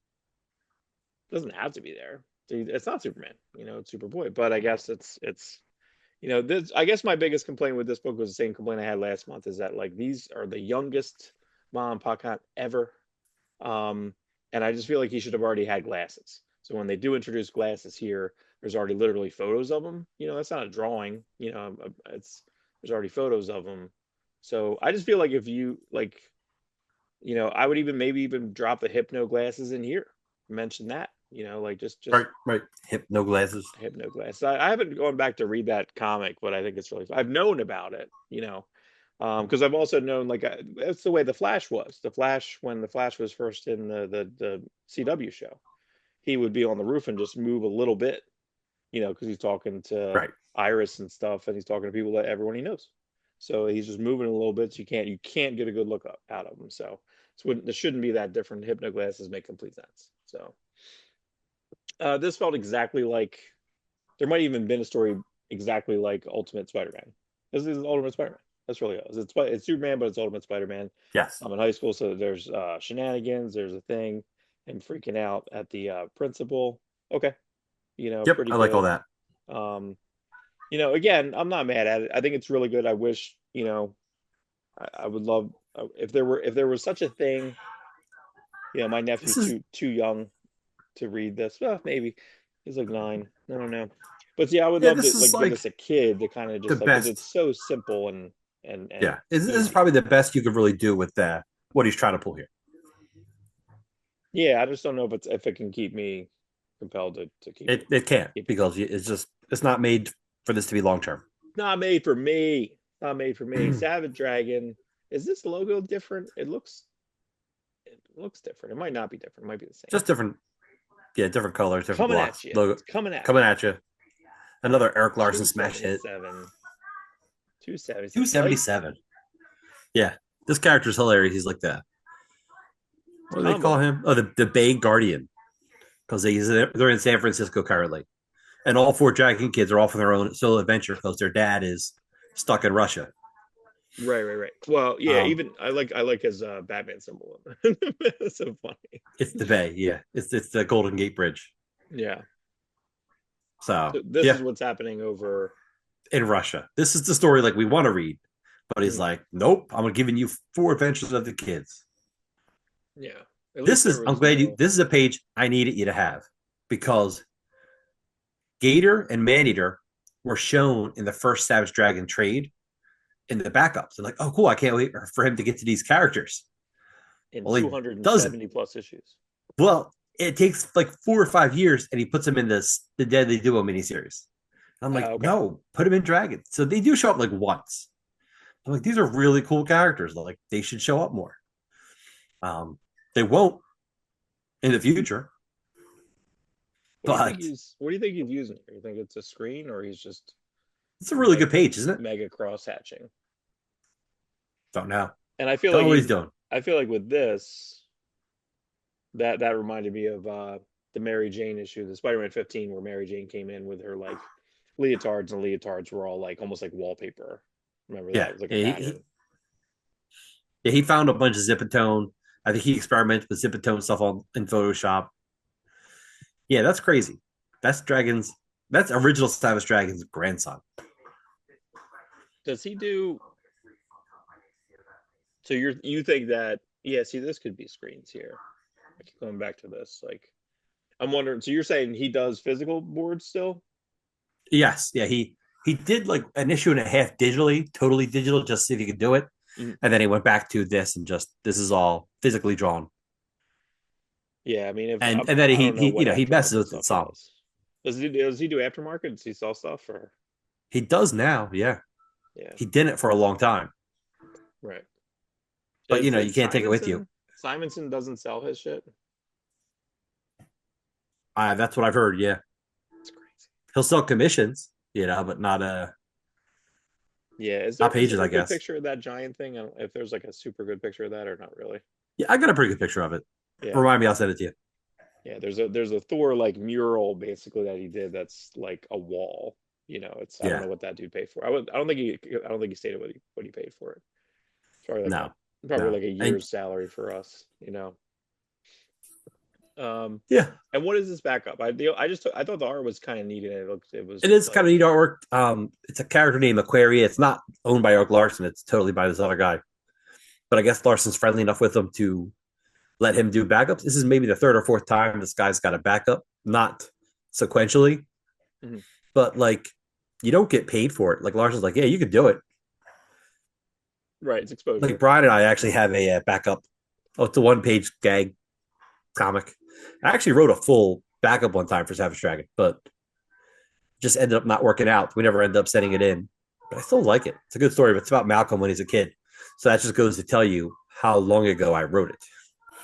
doesn't have to be there. It's not Superman. It's Superboy. But I guess it's this. I guess my biggest complaint with this book was the same complaint I had last month. Is that like these are the youngest mom and pop ever. Um, and I just feel like he should have already had glasses. So when they do introduce glasses here, there's already literally photos of them. That's not a drawing. It's there's already photos of them. So I just feel like if you like, I would even maybe even drop the hypno glasses in here. Mention that. Like just Right, right. Hip, no glasses. hypno glasses. I haven't gone back to read that comic, but I think it's really. I've known about it. Because I've also known like that's the way the Flash was. The Flash when the Flash was first in the CW show, he would be on the roof and just move a little bit, because he's talking to Right. Iris and stuff, and he's talking to people that everyone he knows. So he's just moving a little bit. So you can't get a good look out of him. So this shouldn't be that different. Hypno glasses make complete sense. So this felt exactly like there might even been a story exactly like Ultimate Spider-Man. This is Ultimate Spider-Man. That's really is. It's Superman, but it's Ultimate Spider-Man. Yes. I'm in high school, so there's shenanigans. There's a thing, and freaking out at the principal. Okay, Yep. pretty I like all good. that. Um, again, I'm not mad at it. I think it's really good. I wish, I would love if there was such a thing. My This nephew's is too young to read this. Well, maybe he's like 9. I don't know. But yeah, I would yeah. love This to is like give like this a kid to kind of the just like because it's best. so simple and Yeah. This is easy. probably the best you could really do with what he's trying to pull here. Yeah, I just don't know if it can keep me compelled to keep It can't keep it because going. it's not made for this to be long term. Not made for me. Not made for me. Savage Dragon. Is this logo different? It looks different. It might not be different. It might be the same. Just different, yeah, different colors, different Coming at blocks, you. logo It's coming at coming you. at you. Another Eric Larson smash hit. 277. 277. Light 277. Yeah, this character's hilarious. He's like the what do they call combo. him? Oh, the Bay Guardian because they're in San Francisco currently, and all four Dragon kids are off on their own solo adventure because their dad is stuck in Russia. Right. Well, yeah, Um, even I like his Batman symbol. It's so funny. it's the Bay, yeah. It's the Golden Gate Bridge. Yeah. So So this is yeah, what's happening over. in Russia. This is the story like we want to read, but he's Mhm. like, nope, I'm giving you four adventures of the kids. Yeah. At least This there is I'm was glad you no. this is a page I needed you to have because Gator and Maneater were shown in the first Savage Dragon trade in the backups. And like, oh cool, I can't wait for him to get to these characters. In Well, he doesn't. 270 plus issues. Well, it takes like 4 or 5 years, and he puts them in the Deadly Duo miniseries. I'm like, Okay. no, put him in Dragon. So they do show up like once. I'm like, these are really cool characters. Like they should show up more. Um, they won't in the future, but What do you think he's using here? You think it's a screen or he's just it's a really mega, good page, isn't it? mega cross hatching? Don't know. And I feel Don't like know what he's he's doing. I feel like with this, that reminded me of the Mary Jane issue, the Spider-Man 15, where Mary Jane came in with her like leotards, and leotards were all like almost like wallpaper. Remember that? Yeah, It was like a yeah, pattern. yeah, he found a bunch of Zipatone. I think he experimented with Zipatone stuff on in Photoshop. Yeah, that's crazy. That's Dragon's. That's original Savage Dragon's grandson. Does he do so you think that yeah, see this could be screens here. I keep going back to this. Like I'm wondering, so you're saying he does physical boards still? Yes, yeah, he did like an issue and a half digitally, totally digital, just to see if he could do it, Mhm. and then he went back to this and just this is all physically drawn, Yeah, I mean, if and then I he don't know he what he messes aftermarket with it stuff he some. does. Does he do aftermarket? Does he sell stuff or He does now, yeah. yeah, He did it for a long time, right? but Is you it can't take it with you. Simonson doesn't sell his shit. That's what I've heard. Yeah, It's crazy. he'll sell commissions, but Yeah, not is pages, there a I good guess. picture of that giant thing? I don't, if there's like a super good picture of that or not really. Yeah, I got a pretty good picture of it. Yeah, Remind me, I'll send it to you. yeah. There's a Thor like mural basically that he did that's like a wall. It's I don't Yeah, know what that dude paid for. I don't think he stated what he paid for it. Probably like no, probably no, like a and year's salary for us. Um, yeah, and what is this backup? I thought the art was kind of neat and it was it is kind like of neat artwork. It's a character named Aquaria. It's not owned by Eric Larson. It's totally by this other guy. But I guess Larson's friendly enough with him to let him do backups. This is maybe the third or fourth time this guy's got a backup, not sequentially, mhm. but like you don't get paid for it. Like Larson's like, yeah, you could do it. Right, it's Like exposure. Brian and I actually have a backup. Oh, it's a one page gag comic. I actually wrote a full backup one time for Savage Dragon, but just ended up not working out. We never ended up sending it in, but I still like it. It's a good story, but it's about Malcolm when he's a kid. So that just goes to tell you how long ago I wrote it.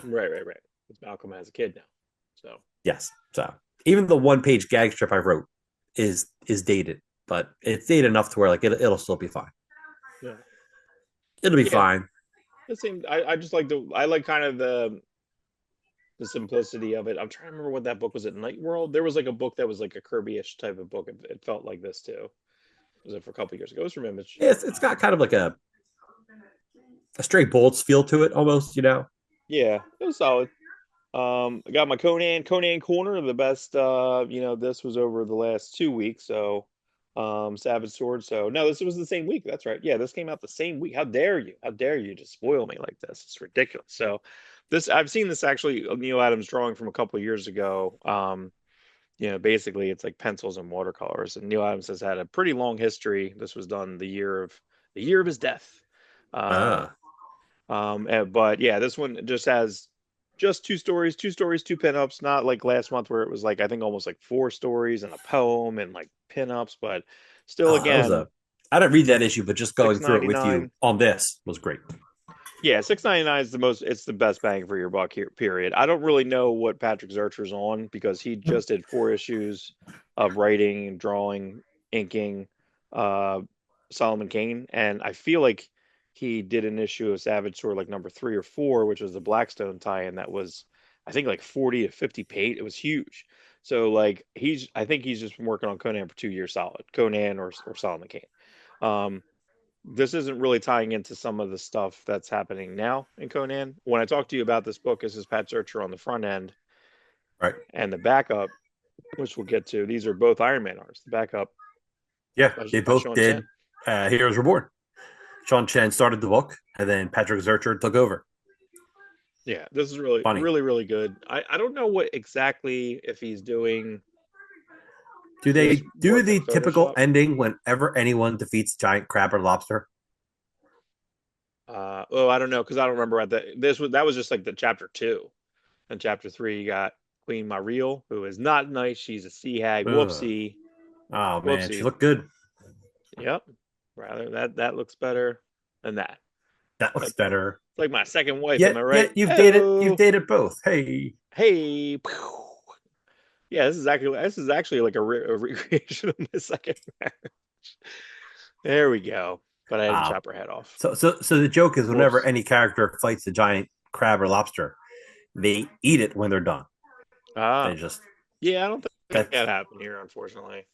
Right. Because Malcolm has a kid now. So Yes. So even the one page gag strip I wrote is dated, but it's dated enough to where like it'll still be fine. yeah. It'll be Yeah. fine. It seemed I just like I like kind of the simplicity of it. I'm trying to remember what that book was at Night World. There was like a book that was like a Kirby-ish type of book. It felt like this too. Was it for a couple of years ago? It was from Image. It's got kind of like a straight bullets feel to it almost. Yeah, it was solid. I got my Conan corner, the best this was over the last 2 weeks, so Savage Sword. So no, this was the same week. That's right. Yeah, this came out the same week. How dare you? How dare you just spoil me like this? It's ridiculous. So this I've seen this actually Neil Adams drawing from a couple of years ago. Basically it's like pencils and watercolors. And Neil Adams has had a pretty long history. This was done the year of his death. Uh Ah. but yeah, this one just has just two stories, two pinups, not like last month where it was like I think almost like four stories and a poem and like pinups, but still Oh, that was again, a I didn't read that issue, but just six going through it ninety with you nine. on this was great. Yeah, 6.99 is it's the best bang for your buck here, period. I don't really know what Patrick Zercher's on because he just did 4 issues of writing, drawing, inking, uh, Solomon Kane, and I feel like he did an issue of Savage Sword like number 3 or 4, which was the Blackstone tie-in that was I think like 40 to 50 page. It was huge. So like I think he's just been working on Conan for 2 years solid, Conan or Solomon Kane. Um, this isn't really tying into some of the stuff that's happening now in Conan. When I talk to you about this book, this is Pat Searcher on the front end, Right. and the backup, which we'll get to. These are both Iron Man arcs. The backup Yeah, they by both Sean did. Chen. Heroes Reborn. Sean Chen started the book, and then Patrick Zurcher took over. Yeah, this is really, Funny. really, really good. I don't know what exactly if he's doing Do this they do work in the typical Photoshop. ending whenever anyone defeats giant crab or lobster? Oh, I don't know because I don't remember at that was just like the chapter 2. And chapter 3, you got Queen Mariel, who is not nice. She's a sea hag. Ugh. Whoopsie, Oh man, she whoopsie. looked good. Yep. Rather that looks better than that. That Like looks better. it's like my second wife. Am I Yet, right? yet you've Oh, dated both. Hey, hey. Yeah, this is actually like a recreation of my second marriage. There we go. But I had to uh, chop her head off. so the joke is whenever Whoops. any character fights a giant crab or lobster, they eat it when they're done. Ah, They just yeah, I don't think that's that happened here, unfortunately.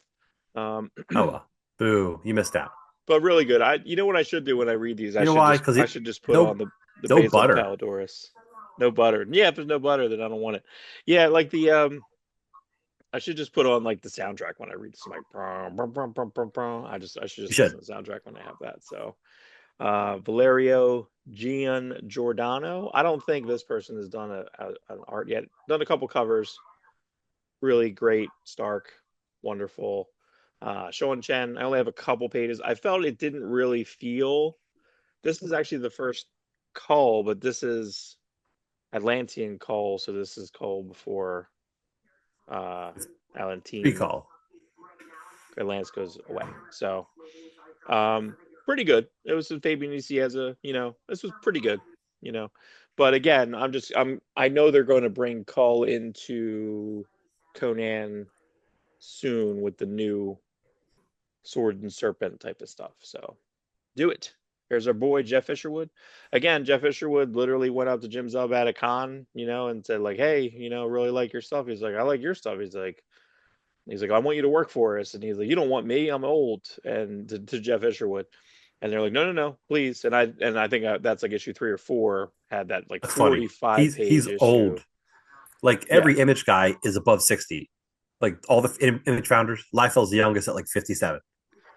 Um, oh well, boo, you missed out. but really good. You know what I should do when I read these? I You know should why? just Because I should just put on no the no Basil butter. Palladorus. No butter. Yeah, if there's no butter, then I don't want it. Yeah, like I should just put on like the soundtrack when I read this. Like, brum, brum, brum, brum, brum, brum. I should You just should. listen to the soundtrack when I have that. So, Valerio Gian Giordano. I don't think this person has done an art yet. Done a couple covers. Really great. Stark, wonderful. Sean Chen. I only have a couple pages. I felt it didn't really feel. This is actually the first call, but this is Atlantean call, so this is call before uh Atlantean Recall. Atlantis goes away. So um pretty good. It was Fabian EC as a, this was pretty good, you know. But again, I know they're going to bring Call into Conan soon with the new sword and serpent type of stuff. So do it. There's our boy Jeff Fisherwood. Again, Jeff Fisherwood literally went up to Jim Zub at a con, and said like, "Hey, really like your stuff." He's like, "I like your stuff." He's like, "I want you to work for us." And he's like, "You don't want me? I'm old." And to Jeff Fisherwood, and they're like, "No, no, no, please." And I think that's like issue 3 or 4 had that like That's funny. 45 He's page issue. old. Like Yeah. every image guy is above 60. Like all the image founders, Liefeld's the youngest at like 57.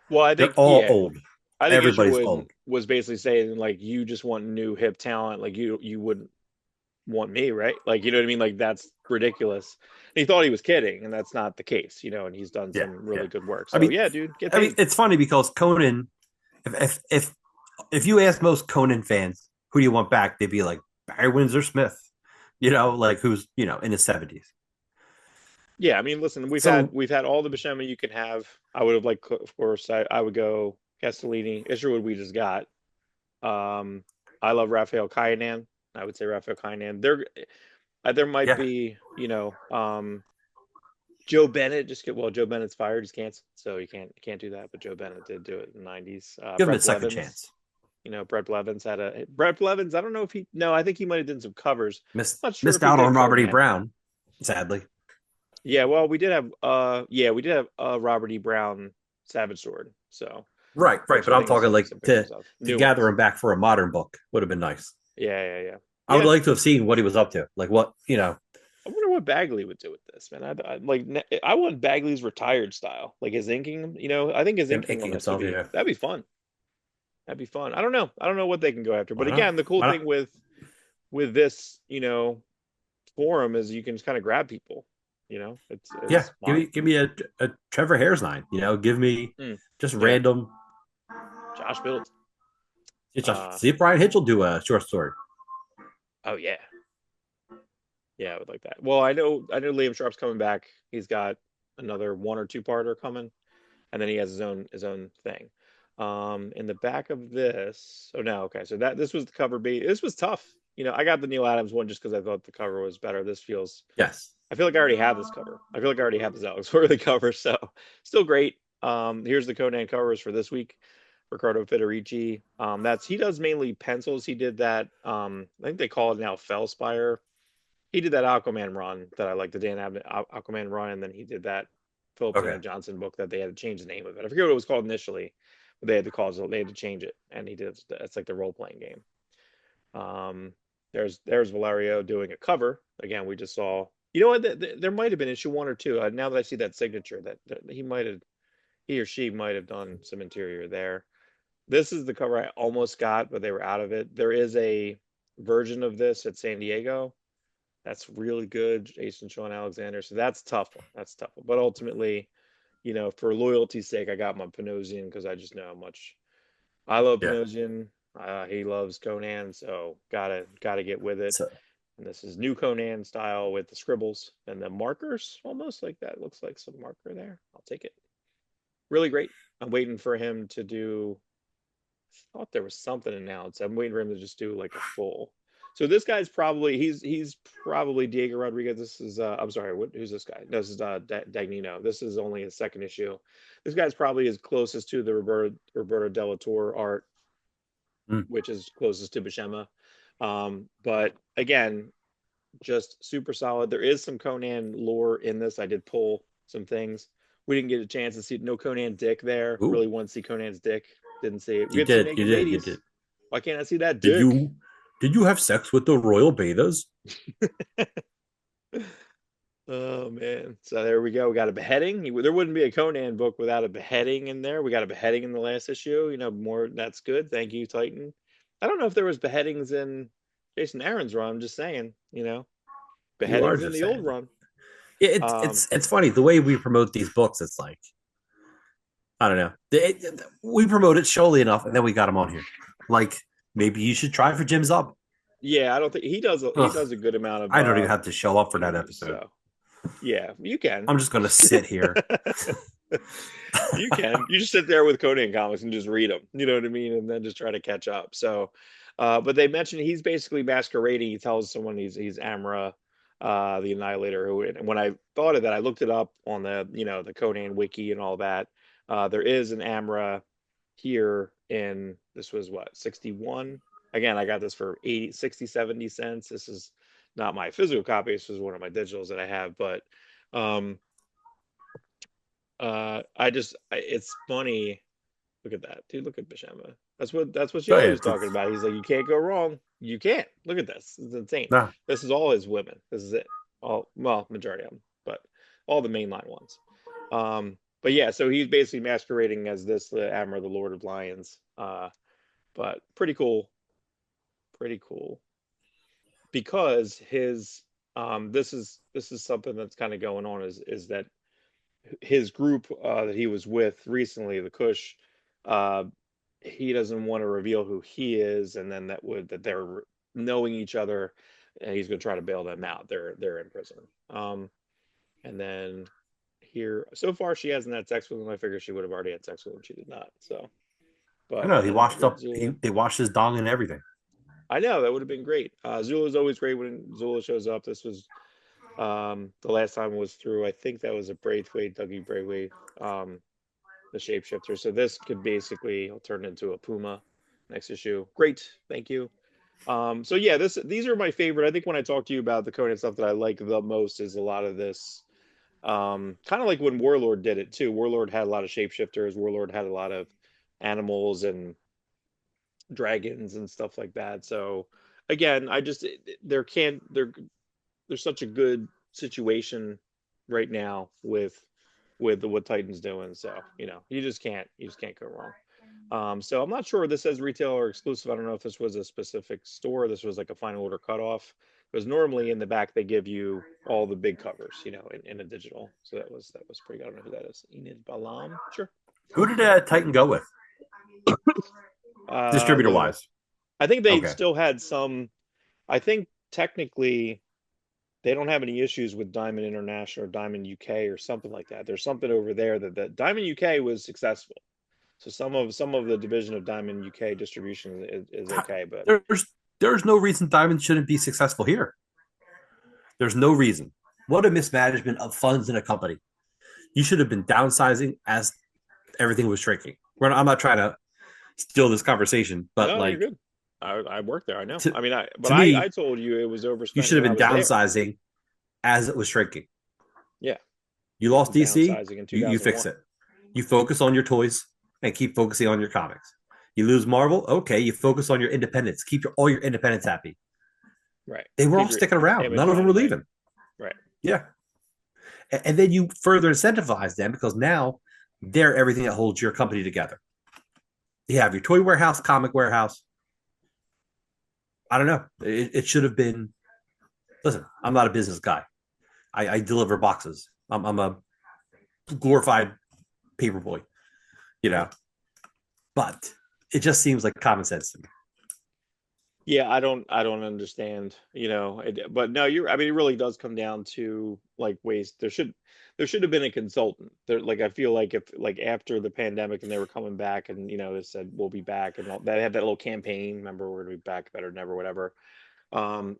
Well, I They're think all yeah, old. I think Everybody's Isherwood old. was basically saying like you just want new hip talent, like you wouldn't want me, right? Like, you know what I mean? Like that's ridiculous. And he thought he was kidding, and that's not the case, and he's done Yeah, some yeah. really good work. I So mean, yeah, dude, get I mean, paid. it's funny because Conan. If you ask most Conan fans who do you want back, they'd be like Barry Windsor Smith. Like who's in his 70s. Yeah, I mean, listen, we've had So we've had all the Buscema you can have. I would have liked, of course, I would go Castellini. Isherwood we just got. Um, I love Raphael Kainan. I would say Raphael Kainan. There might yeah, be, Joe Bennett just get well. Joe Bennett's fired. He's canceled, so you can't do that. But Joe Bennett did do it in the '90s. give him a Brett second Blevins, chance. Brett Blevins had a Brett Blevins. I don't know if he. No, I think he might have done some covers. Not sure if Missed he out did on Robert E. Conan. Brown, sadly. Yeah, well, we did have Robert E. Brown Savage Sword. So Right, right. which But I I'm think he's talking sending like some to pictures of to new gather ones. him back for a modern book would have been nice. Yeah, yeah, yeah, I would yeah. like to have seen what he was up to. Like what. I wonder what Bagley would do with this, man. I want Bagley's retired style, like his inking. I think his Him inking on inking this would himself. be Yeah, that'd be fun. That'd be fun. I don't know. I don't know what they can go after. But why not? again, the cool Why thing not? with this, forum is you can just kind of grab people. Yeah, It's give fun. me give me a Trevor Haresnine. Give me Mm, just yeah, random. Josh Middleton. Uh, See if Brian Hitchell do a short story. oh yeah, yeah, I would like that. Well, I know Liam Sharp's coming back. He's got another 1 or 2 parter coming, and then he has his own thing. In the back of this, oh no, okay, so this was the cover bait. This was tough. I got the Neil Adams one just because I thought the cover was better. Yes. I feel like I already have this cover. I feel like I already have this Alex Worley cover, so still great. Here's the Conan covers for this week. Ricardo Federici. He does mainly pencils. He did that. I think they call it now Fellspire. He did that Aquaman run that I like, the Dan Abnett Aquaman run, and then he did that Philip Okay. Kennedy Johnson book that they had to change the name of it. I forget what it was called initially, They had to change it, and he did. It's like the role playing game. There's Valerio doing a cover again. We just saw. You know what? There might have been issue 1 or 2. Now that I see that signature, that he or she might have done some interior there. This is the cover I almost got, but they were out of it. There is a version of this at San Diego. That's really good, Jason Sean Alexander. So that's tough one. That's tough one. But ultimately, for loyalty's sake, I got my Panosian because I just know how much I love Yeah. Panosian. He loves Conan, so gotta get with it. So And this is new Conan style with the scribbles and the markers, almost like that. Looks like some marker there. I'll take it. Really great. I'm waiting for him to do. I thought there was something announced. I'm waiting for him to just do like a full. So this guy's probably he's probably Diego Rodriguez. This is I'm sorry, who's this guy? No, this is Dagnino. This is only a second issue. This guy's probably as closest to the Roberto Della Torre art, mm, which is closest to Buscema. But again, just super solid. There is some Conan lore in this. I did pull some things. We didn't get a chance to see no Conan dick there. ooh, Really want to see Conan's dick. Didn't see it. We you get some did, you naked did, you ladies. did. Why can't I see that Did dick? you have sex with the royal bathers? Oh man. So there we go. We got a beheading. There wouldn't be a Conan book without a beheading in there. We got a beheading in the last issue. More that's good. Thank you, Titan. I don't know if there was beheadings in Jason Aaron's run. I'm just saying, You are beheadings in just the old saying. run. It's Um, it's it's funny the way we promote these books. It's like I don't know. We promote it surely enough, and then we got him on here. Like maybe you should try for Jim's up. yeah, I don't think he Ugh, does a good amount of I don't even have to show up for that interviews. episode. So yeah, you can. I'm just gonna sit here. You can. You just sit there with Conan comics and just read them. You know what I mean? And then just try to catch up. So, but they mentioned he's basically masquerading. He tells someone he's Amra, the Annihilator. Who, and when I thought of that, I looked it up on the Conan wiki and all that. There is an Amra here in this was what 61. Again, I got this for 80, 60, 70 cents. This is not my physical copy. This is one of my digitals that I have, but. Um, it's funny. Look at that, dude. Look at Bashama. That's what Go Joey was ahead. talking about. He's like, you can't go wrong. You can't. Look at this. It's insane. No, This is all his women. This is it. All well, majority of them, but all the mainline ones. But yeah, so he's basically masquerading as the Admiral, the Lord of Lions. But pretty cool. Pretty cool. Because his this is something that's kind of going on is that his group that he was with recently, the Kush, uh, he doesn't want to reveal who he is, and then that they're knowing each other, and he's going to try to bail them out. They're in prison. And then here, so far she hasn't had sex with him. I figure she would have already had sex with him. She did not. So, I but know and he then washed up. Zula. They washed his dong and everything. I know that would have been great. Zula's always great when Zula shows up. This was the last time was through. I think that was a Braithwaite, Dougie Braithwaite. The shapeshifter. So this could basically turn into a Puma next issue. Great, thank you. So yeah, these are my favorite. I think when I talk to you about the Conan stuff that I like the most is a lot of this. Kind of like when Warlord did it too. Warlord had a lot of shapeshifters. Warlord had a lot of animals and dragons and stuff like that. So again, I just there can't there there's such a good situation right now with what Titan's doing. So you just can't go wrong. So I'm not sure if this says retail or exclusive. I don't know if this was a specific store. This was like a final order cutoff. Because normally in the back they give you all the big covers, in a digital. So that was pretty good. I don't know who that is. Enid Balam, sure. Who did Titan go with, distributor The wise? I think they Okay, still had some. I think technically they don't have any issues with Diamond International or Diamond UK or something like that. There's something over there that Diamond UK was successful. So some of the division of Diamond UK distribution is okay, but there's no reason Diamond shouldn't be successful here. There's no reason. What a mismanagement of funds in a company. You should have been downsizing as everything was shrinking. I'm not trying to steal this conversation, but no, you're like good. I worked there. I know. to I mean, but to I me, told you it was you overspent should when have I been was there. downsizing as it was shrinking. Yeah, You lost DC, downsizing in you fix 2001. it. You focus on your toys. and keep focusing on your comics. You lose Marvel, okay, you focus on your independents. Keep all your independents happy. Right. They were all Keep your sticking around. Image None of them were Dynamite. leaving. Right. Yeah. And then you further incentivize them because now they're everything that holds your company together. You have your toy warehouse, comic warehouse. I don't know. It should have been. Listen, I'm not a business guy. I deliver boxes. I'm a glorified paper boy, you know. But it just seems like common sense to me. Yeah, I don't understand, but no, you're I mean it really does come down to like ways there should have been a consultant. There like I feel like if like after the pandemic and they were coming back and they said we'll be back and all, that had that little campaign, remember we're gonna be back better than ever, whatever.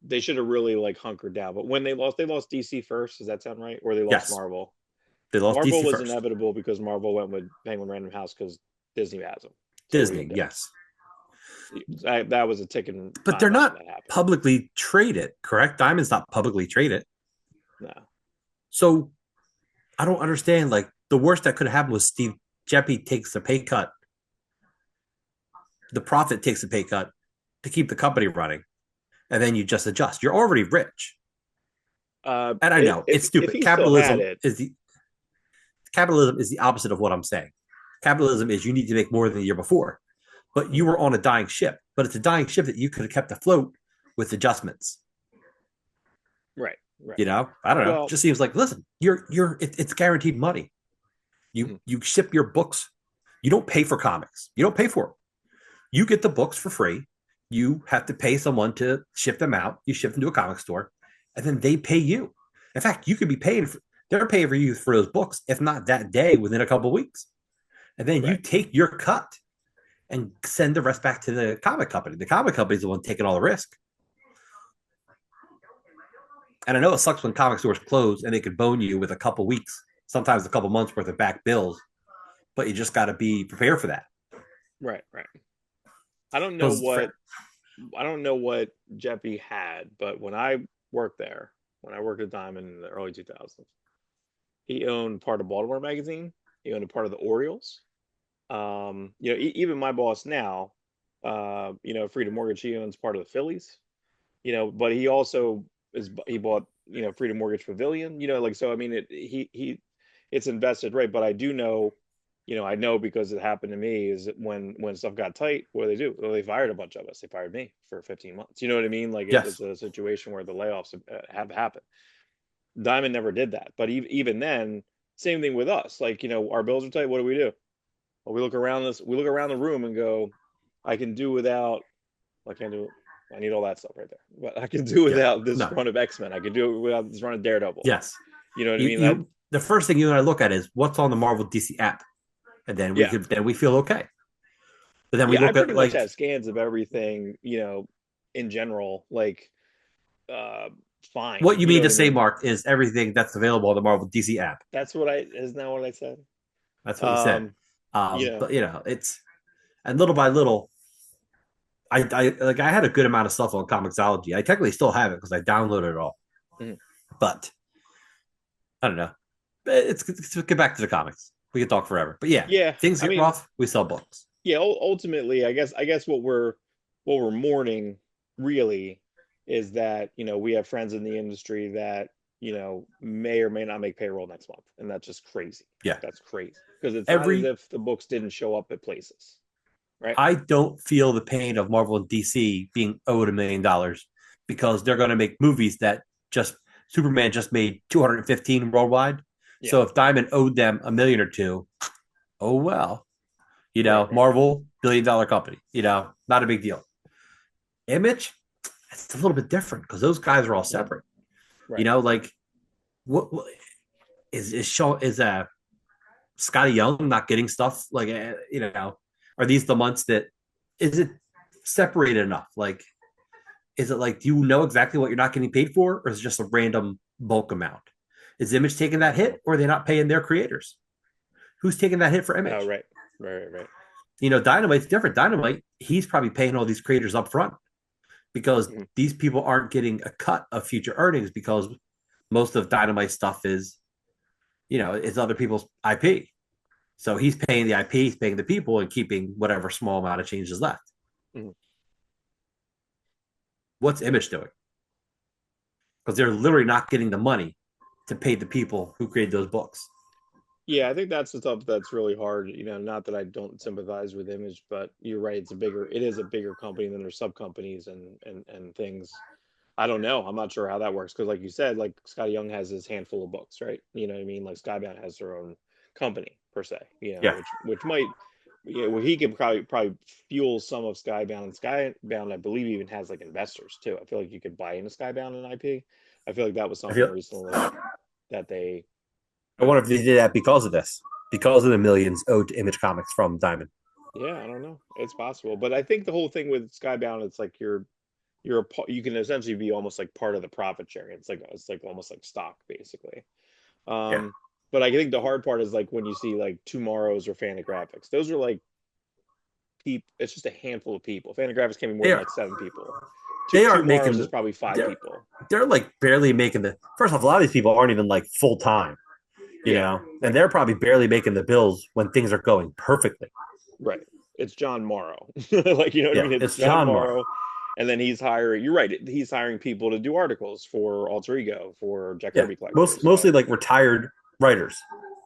They should have really like hunkered down. But when they lost DC first, does that sound right? Or they lost Yes, Marvel? they lost Marvel DC was first. inevitable because Marvel went with Penguin Random House because Disney has them. So what are you Disney, gonna yes. do? That was a ticking But time they're bomb when not that happened. publicly traded, correct? Diamond's not publicly traded. No. So I don't understand. Like the worst that could have happened was Steve Jeppy takes a pay cut. The profit takes a pay cut to keep the company running, and then you just adjust. You're already rich, and I If know if it's if stupid. he still had it, Capitalism is the opposite of what I'm saying. Capitalism is you need to make more than the year before, but you mm, were on a dying ship. But it's a dying ship that you could have kept afloat with adjustments. right, right. You know, I don't know. It Well, just seems like listen, it's guaranteed money. mm, You ship your books. You don't pay for comics. You don't pay for them. You get the books for free. You have to pay someone to ship them out. You ship them to a comic store, and then they pay you. In fact, you could be paying for they're paying for you for those books, if not that day, within a couple of weeks. And then you right, take your cut and send the rest back to the comic company. The comic company is the one taking all the risk. And I know it sucks when comic stores close and they could bone you with a couple weeks, sometimes a couple months worth of back bills, but you just got to be prepared for that. right, right. I don't know Because what I don't know what Jeppy had, but worked there, when I worked at Diamond in the early 2000s, he owned part of Baltimore Magazine. He owned a part of the Orioles. Even my boss now, Freedom Mortgage, he owns part of the Phillies. But he also he bought Freedom Mortgage Pavilion. Like so. I mean, it's invested, right? But I do know, I know because it happened to me. Is that when stuff got tight, what do they do? Well, they fired a bunch of us. They fired me for 15 months. You know what I mean? Like it's yes, a situation where the layoffs have happened. Diamond never did that, but even then, same thing with us. Like our bills are tight. What do? Well, we look around the room and go, I can do without. I can do. I need all that stuff right there. But I can do yeah, without this no, run of X-Men. I can do it without this run of Daredevil. yes. You know what I You mean? That you the first thing you and I look at is what's on the Marvel DC app, and yeah. then we feel okay. But then we Yeah, I look pretty at much like have scans of everything, in general, like uh fine. what you You know mean what to I say, mean? Mark, is everything that's available on the Marvel DC app. Isn't that what I said? That's what you said. Um, you know, But it's and little by little, I had a good amount of stuff on Comixology. I technically still have it because I downloaded it all. mhm. But I don't know. Let's get back to the comics. We can talk forever. But yeah, Yeah, things I get mean, rough. We sell books. yeah, ultimately, I guess what we're mourning really is that, we have friends in the industry that, may or may not make payroll next month. And that's just crazy. Yeah. That's crazy. Because it's not as Every if the books didn't show up at places, right? I don't feel the pain of Marvel and DC being owed $1 million because they're going to make movies that just Superman just made 215 worldwide. Yeah. So if Diamond owed them a million or two, oh well. Right, right, Marvel $1 billion company. Not a big deal. Image, it's a little bit different because those guys are all separate. right. Like what is Shaw is Scotty Young not getting stuff like are these the months that is it separated enough? Like is it like do you know exactly what you're not getting paid for, or is it just a random bulk amount? Is Image taking that hit, or are they not paying their creators? Who's taking that hit for Oh, Image? right. Right, right, right. Dynamite's different. Dynamite, he's probably paying all these creators up front because Mhm. these people aren't getting a cut of future earnings because most of Dynamite stuff is, it's other people's IP. So he's paying the IP, he's paying the people, and keeping whatever small amount of change is left. Mhm. What's Image doing? Because they're literally not getting the money to pay the people who created those books. Yeah, I think that's the stuff that's really hard. Not that I don't sympathize with Image, but you're right. It is a bigger company than their sub companies and things. I don't know. I'm not sure how that works because, like you said, like Scott Young has his handful of books, right? You know what I mean? Like Skybound has their own company per se, Yeah, which might, well, he could probably fuel some of Skybound. And Skybound, I believe, even has like investors too. I feel like you could buy into Skybound and IP. I feel like that was I something feel. recently that they, I wonder if they did that because of this, because of the millions owed to Image Comics from Diamond. yeah, I don't know. It's possible, but I think the whole thing with Skybound, it's like you can essentially be almost like part of the profit sharing. It's like almost like stock basically. Yeah, Um, but I think the hard part is like when you see like Tomorrow's or Fantagraphics. Those are like people. It's just a handful of people. Fantagraphics can be more they than are. like 7 people. They aren't Tomorrow's making is the. probably 5 people. They're like barely making the. First off, a lot of these people aren't even like full time, Yeah, and right, they're probably barely making the bills when things are going perfectly. right. It's John Morrow. Like, you know what I Yeah, mean? It's it's John John Morrow. Morrow. And then he's hiring, you're right, he's hiring people to do articles for Alter Ego, for Jack Yeah, Kirby collectors. mostly So, like retired writers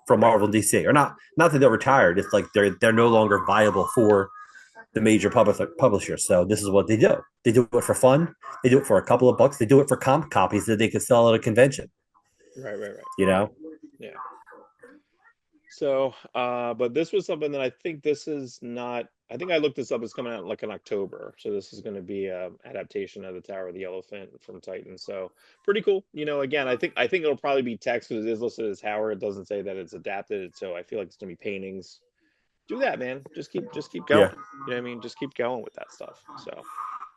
from right, Marvel and DC, or not that they're retired. It's like they're no longer viable for the major publishers. So this is what they do. They do it for fun. They do it for a couple of bucks. They do it for comp copies that they could sell at a convention. right. You know? Yeah. So, but this was something that I think this is not. I think I looked this up. It's coming out like in October, so this is going to be a adaptation of the Tower of the Elephant from Titan. So pretty cool. Again, I think it'll probably be text because it is listed as Howard. It doesn't say that it's adapted, so I feel like it's going to be paintings. Do that, man. Just keep Yeah, going. You know what I mean? Just keep going with that stuff. So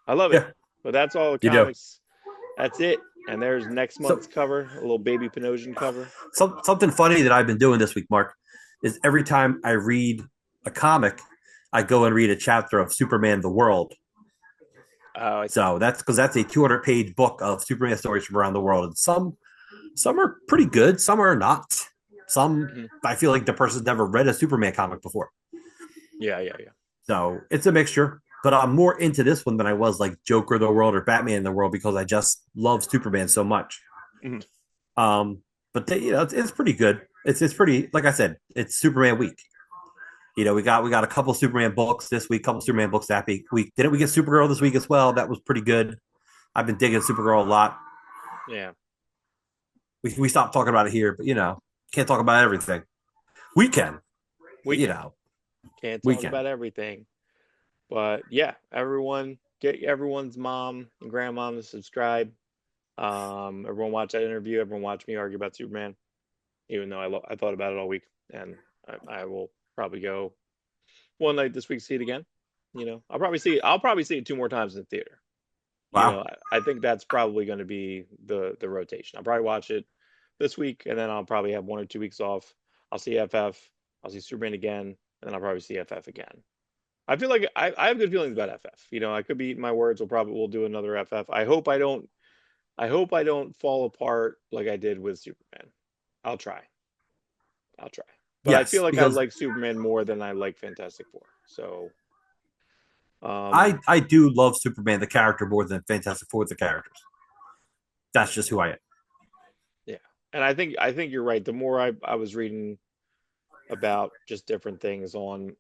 I love it. yeah, But that's all the you do. comics. That's it. And there's next So, month's cover, a little baby Pinocchio cover. something funny that I've been doing this week, Mark, is every time I read a comic, I go and read a chapter of Superman: The World. Oh, I see. So that's because that's a 200-page book of Superman stories from around the world, and some are pretty good, some are not. Some Mhm. I feel like the person's never read a Superman comic before. Yeah. So it's a mixture. But I'm more into this one than I was like Joker the World or Batman in the World because I just love Superman so much. Mhm. Um, but it's pretty good. It's pretty like I said, it's Superman week. We got a couple Superman books this week, couple Superman books that week. Didn't we get Supergirl this week as well? That was pretty good. I've been digging Supergirl a lot. Yeah. We stopped talking about it here, but can't talk about everything. We can, but Weekend. Can't we talk can. about everything. But yeah, everyone get everyone's mom and grandmom to subscribe. Everyone watch that interview. Everyone watch me argue about Superman, even though I thought about it all week, and I will probably go one night this week to see it again. I'll probably see it 2 more times in the theater. Wow. I think that's probably going to be the rotation. I'll probably watch it this week, and then I'll probably have 1 or 2 weeks off. I'll see FF. I'll see Superman again, and then I'll probably see FF again. I feel like I have good feelings about FF. I could be eating my words. We'll do another FF. I hope I don't. I hope I don't fall apart like I did with Superman. I'll try. I'll try. But I feel Yes, like I because like Superman more than I like Fantastic Four. So, I um, I do love Superman the character more than Fantastic Four the characters. That's just who I am. yeah. And I think you're right. The more I was reading about just different things on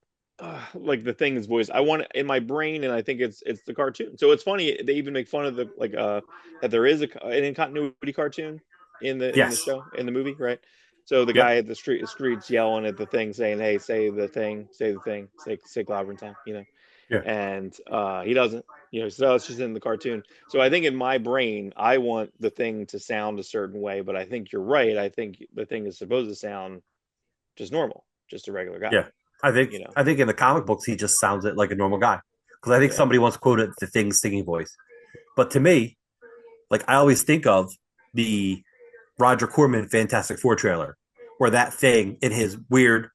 like the things voice I want in my brain, and I think it's the cartoon. So it's funny they even make fun of the like that there is an incontinuity cartoon in the Yes. show, in the movie, right? So the guy Yep. at the streets yelling at the thing saying, hey, say the thing, say Clobber in town, Yeah. and he doesn't, so it's just in the cartoon. So I think in my brain I want the thing to sound a certain way, but I think you're right. I think the thing is supposed to sound just normal, just a regular guy. Yeah. I think You know, I think in the comic books he just sounds it like a normal guy. Because I think yeah. somebody once quoted the Thing's singing voice. But to me, like I always think of the Roger Corman Fantastic Four trailer, where that Thing in his weird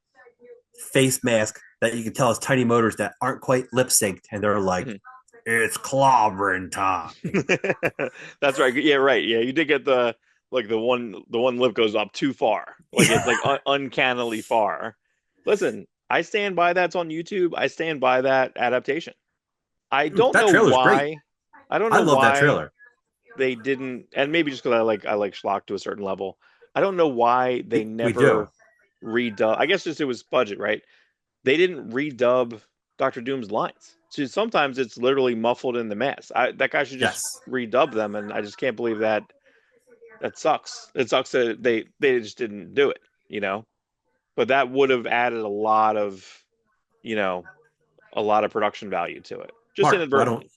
face mask that you can tell is tiny motors that aren't quite lip synced, and they're like, Mhm. "It's clobbering time." That's right. Yeah, right. Yeah, you did get the one lip goes up too far. Like it's like uncannily far. Listen, I stand by that's on YouTube. I stand by that adaptation. I don't That know trailer's great. why. I don't I know love that why trailer. they didn't, and maybe just because I like Schlock to a certain level. I don't know why they We do. never redub. I guess just it was budget, right? They didn't redub Doctor Doom's lines. So sometimes it's literally muffled in the mask. That guy should just Yes. redub them, and I just can't believe that. That sucks. It sucks that they just didn't do it, you know. But that would have added you know, a lot of production value to it, just Mark, inadvertently.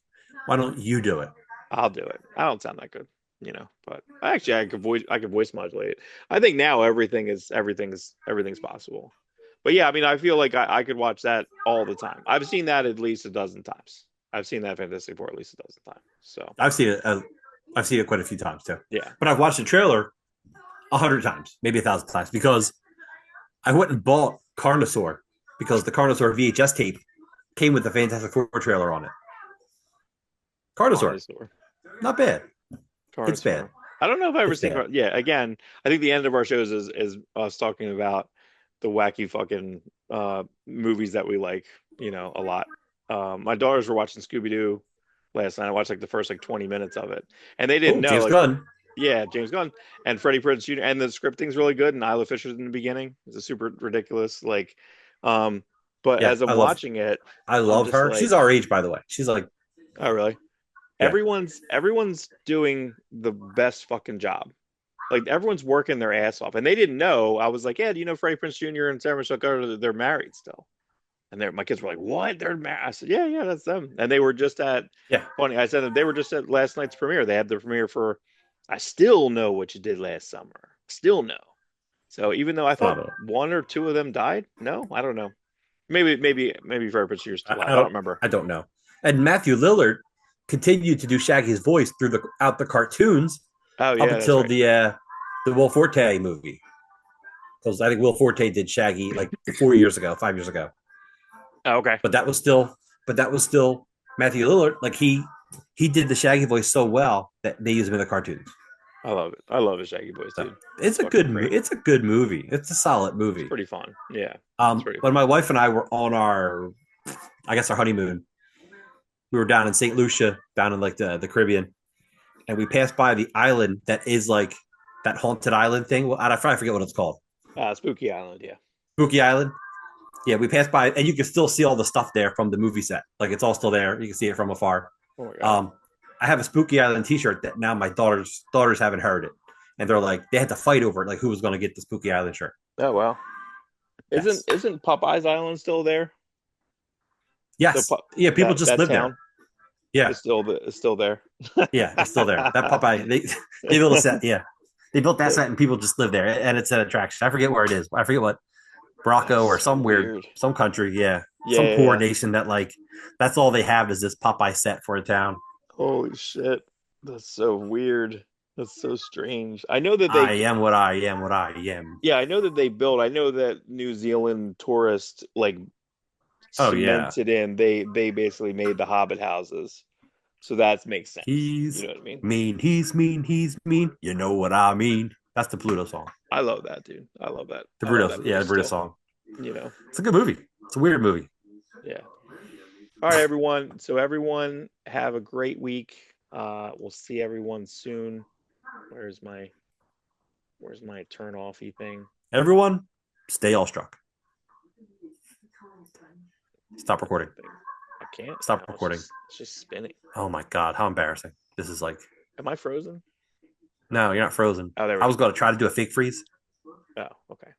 why don't you do it? I'll do it. I don't sound that good, you know, but actually I could voice modulate it. I think now everything's possible. But yeah, I mean, I feel like I could watch that all the time. I've seen that at least a dozen times. I've seen that Fantastic Four at least a dozen times. So I've seen it. I've seen it quite a few times too. yeah. But I've watched the trailer 100 times, maybe 1,000 times, because I went and bought Carnosaur because the Carnosaur VHS tape came with the Fantastic Four trailer on it. Carnosaur, Carnosaur. not bad. It's bad. Carnosaur. I don't know if I've ever It's seen. bad. Yeah, again, I think the end of our shows is us talking about the wacky fucking movies that we like, you know, a lot. My daughters were watching Scooby Doo last night. I watched like the first like 20 minutes of it, and they didn't Oh, know James like, Gunn. yeah, James Gunn and Freddie Prinze Jr. and the scripting's really good, and Isla Fisher's in the beginning. It's a super ridiculous like, um, but Yeah, as I'm watching it, I I'm love just her. She's like, our age, by the way. She's like, oh really? yeah, Everyone's doing the best fucking job. Like everyone's working their ass off, and they didn't know. I was like, "Yeah, do you know Freddie Prinze Jr. and Sarah Michelle Gellar? They're married still." And my kids were like, "What? They're married?" I said, "Yeah, yeah, that's them." And they were just at yeah. funny. I said that they were just at last night's premiere. They had the premiere for "I Still Know What You Did Last Summer." Still know. So even though I thought Phenomenal. one or two of them died, no, I don't know. Maybe Freddie Prinze Jr. is still alive. I I don't don't, remember. I don't know. And Matthew Lillard continued to do Shaggy's voice throughout the cartoons Oh up yeah, that's until right. the Will Forte movie. Because I think Will Forte did Shaggy like 4 years ago, 5 years ago. Oh, okay. But that was still Matthew Lillard. Like he did the Shaggy voice so well that they use him in the cartoons. I love it. I love the Shaggy Boys, So dude. It's fucking great. it's a good movie. It's a solid It's movie. pretty fun. Yeah, it's pretty When fun. my wife and I were on I guess our honeymoon, we were down in St. Lucia, down in like the Caribbean, and we passed by the island that is like that haunted island thing. Well, I forget what it's called. Spooky Island, yeah. Spooky Island. Yeah, we passed by, and you can still see all the stuff there from the movie set. Like it's all still there. You can see it from afar. Oh my god. Um, I have a Spooky Island T-shirt that now my daughters haven't heard it, and they're like they had to fight over it, like who was going to get the Spooky Island shirt. Oh wow. Isn't Yes, isn't Popeye's Island still there? The yes, yeah. People just that live there. town Yeah, is still there. yeah, it's still there. That Popeye, they built a set. Yeah, they built that set, and people just live there, and it's an attraction. I forget where it is. I forget what Morocco or That's so some weird weird. some country. Yeah, Yeah, some yeah, poor yeah. nation that like that's all they have is this Popeye set for a town. Holy shit. That's so weird. That's so strange. I know that I they am what I am. What I am. yeah, I know that they built. I know that New Zealand tourist like Oh yeah. cemented in. They basically made the Hobbit houses. So that makes sense. You He's know what I mean? mean. He's mean. He's mean. You know what I mean. That's the Pluto song. I love that, dude. I love that. The I love Bruto. that Yeah, movie the Bruto still. song. You know? It's a good movie. It's a weird movie. Yeah. All right, everyone. So everyone have a great week. We'll see everyone soon. Where's my turn offy thing? Everyone, stay all struck. Stop recording. I can't. Stop No, recording. it's just spinning. Oh my god, how embarrassing! This is like. Am I frozen? No, you're not frozen. Oh, there we I go. was going to try to do a fake freeze. Oh, okay.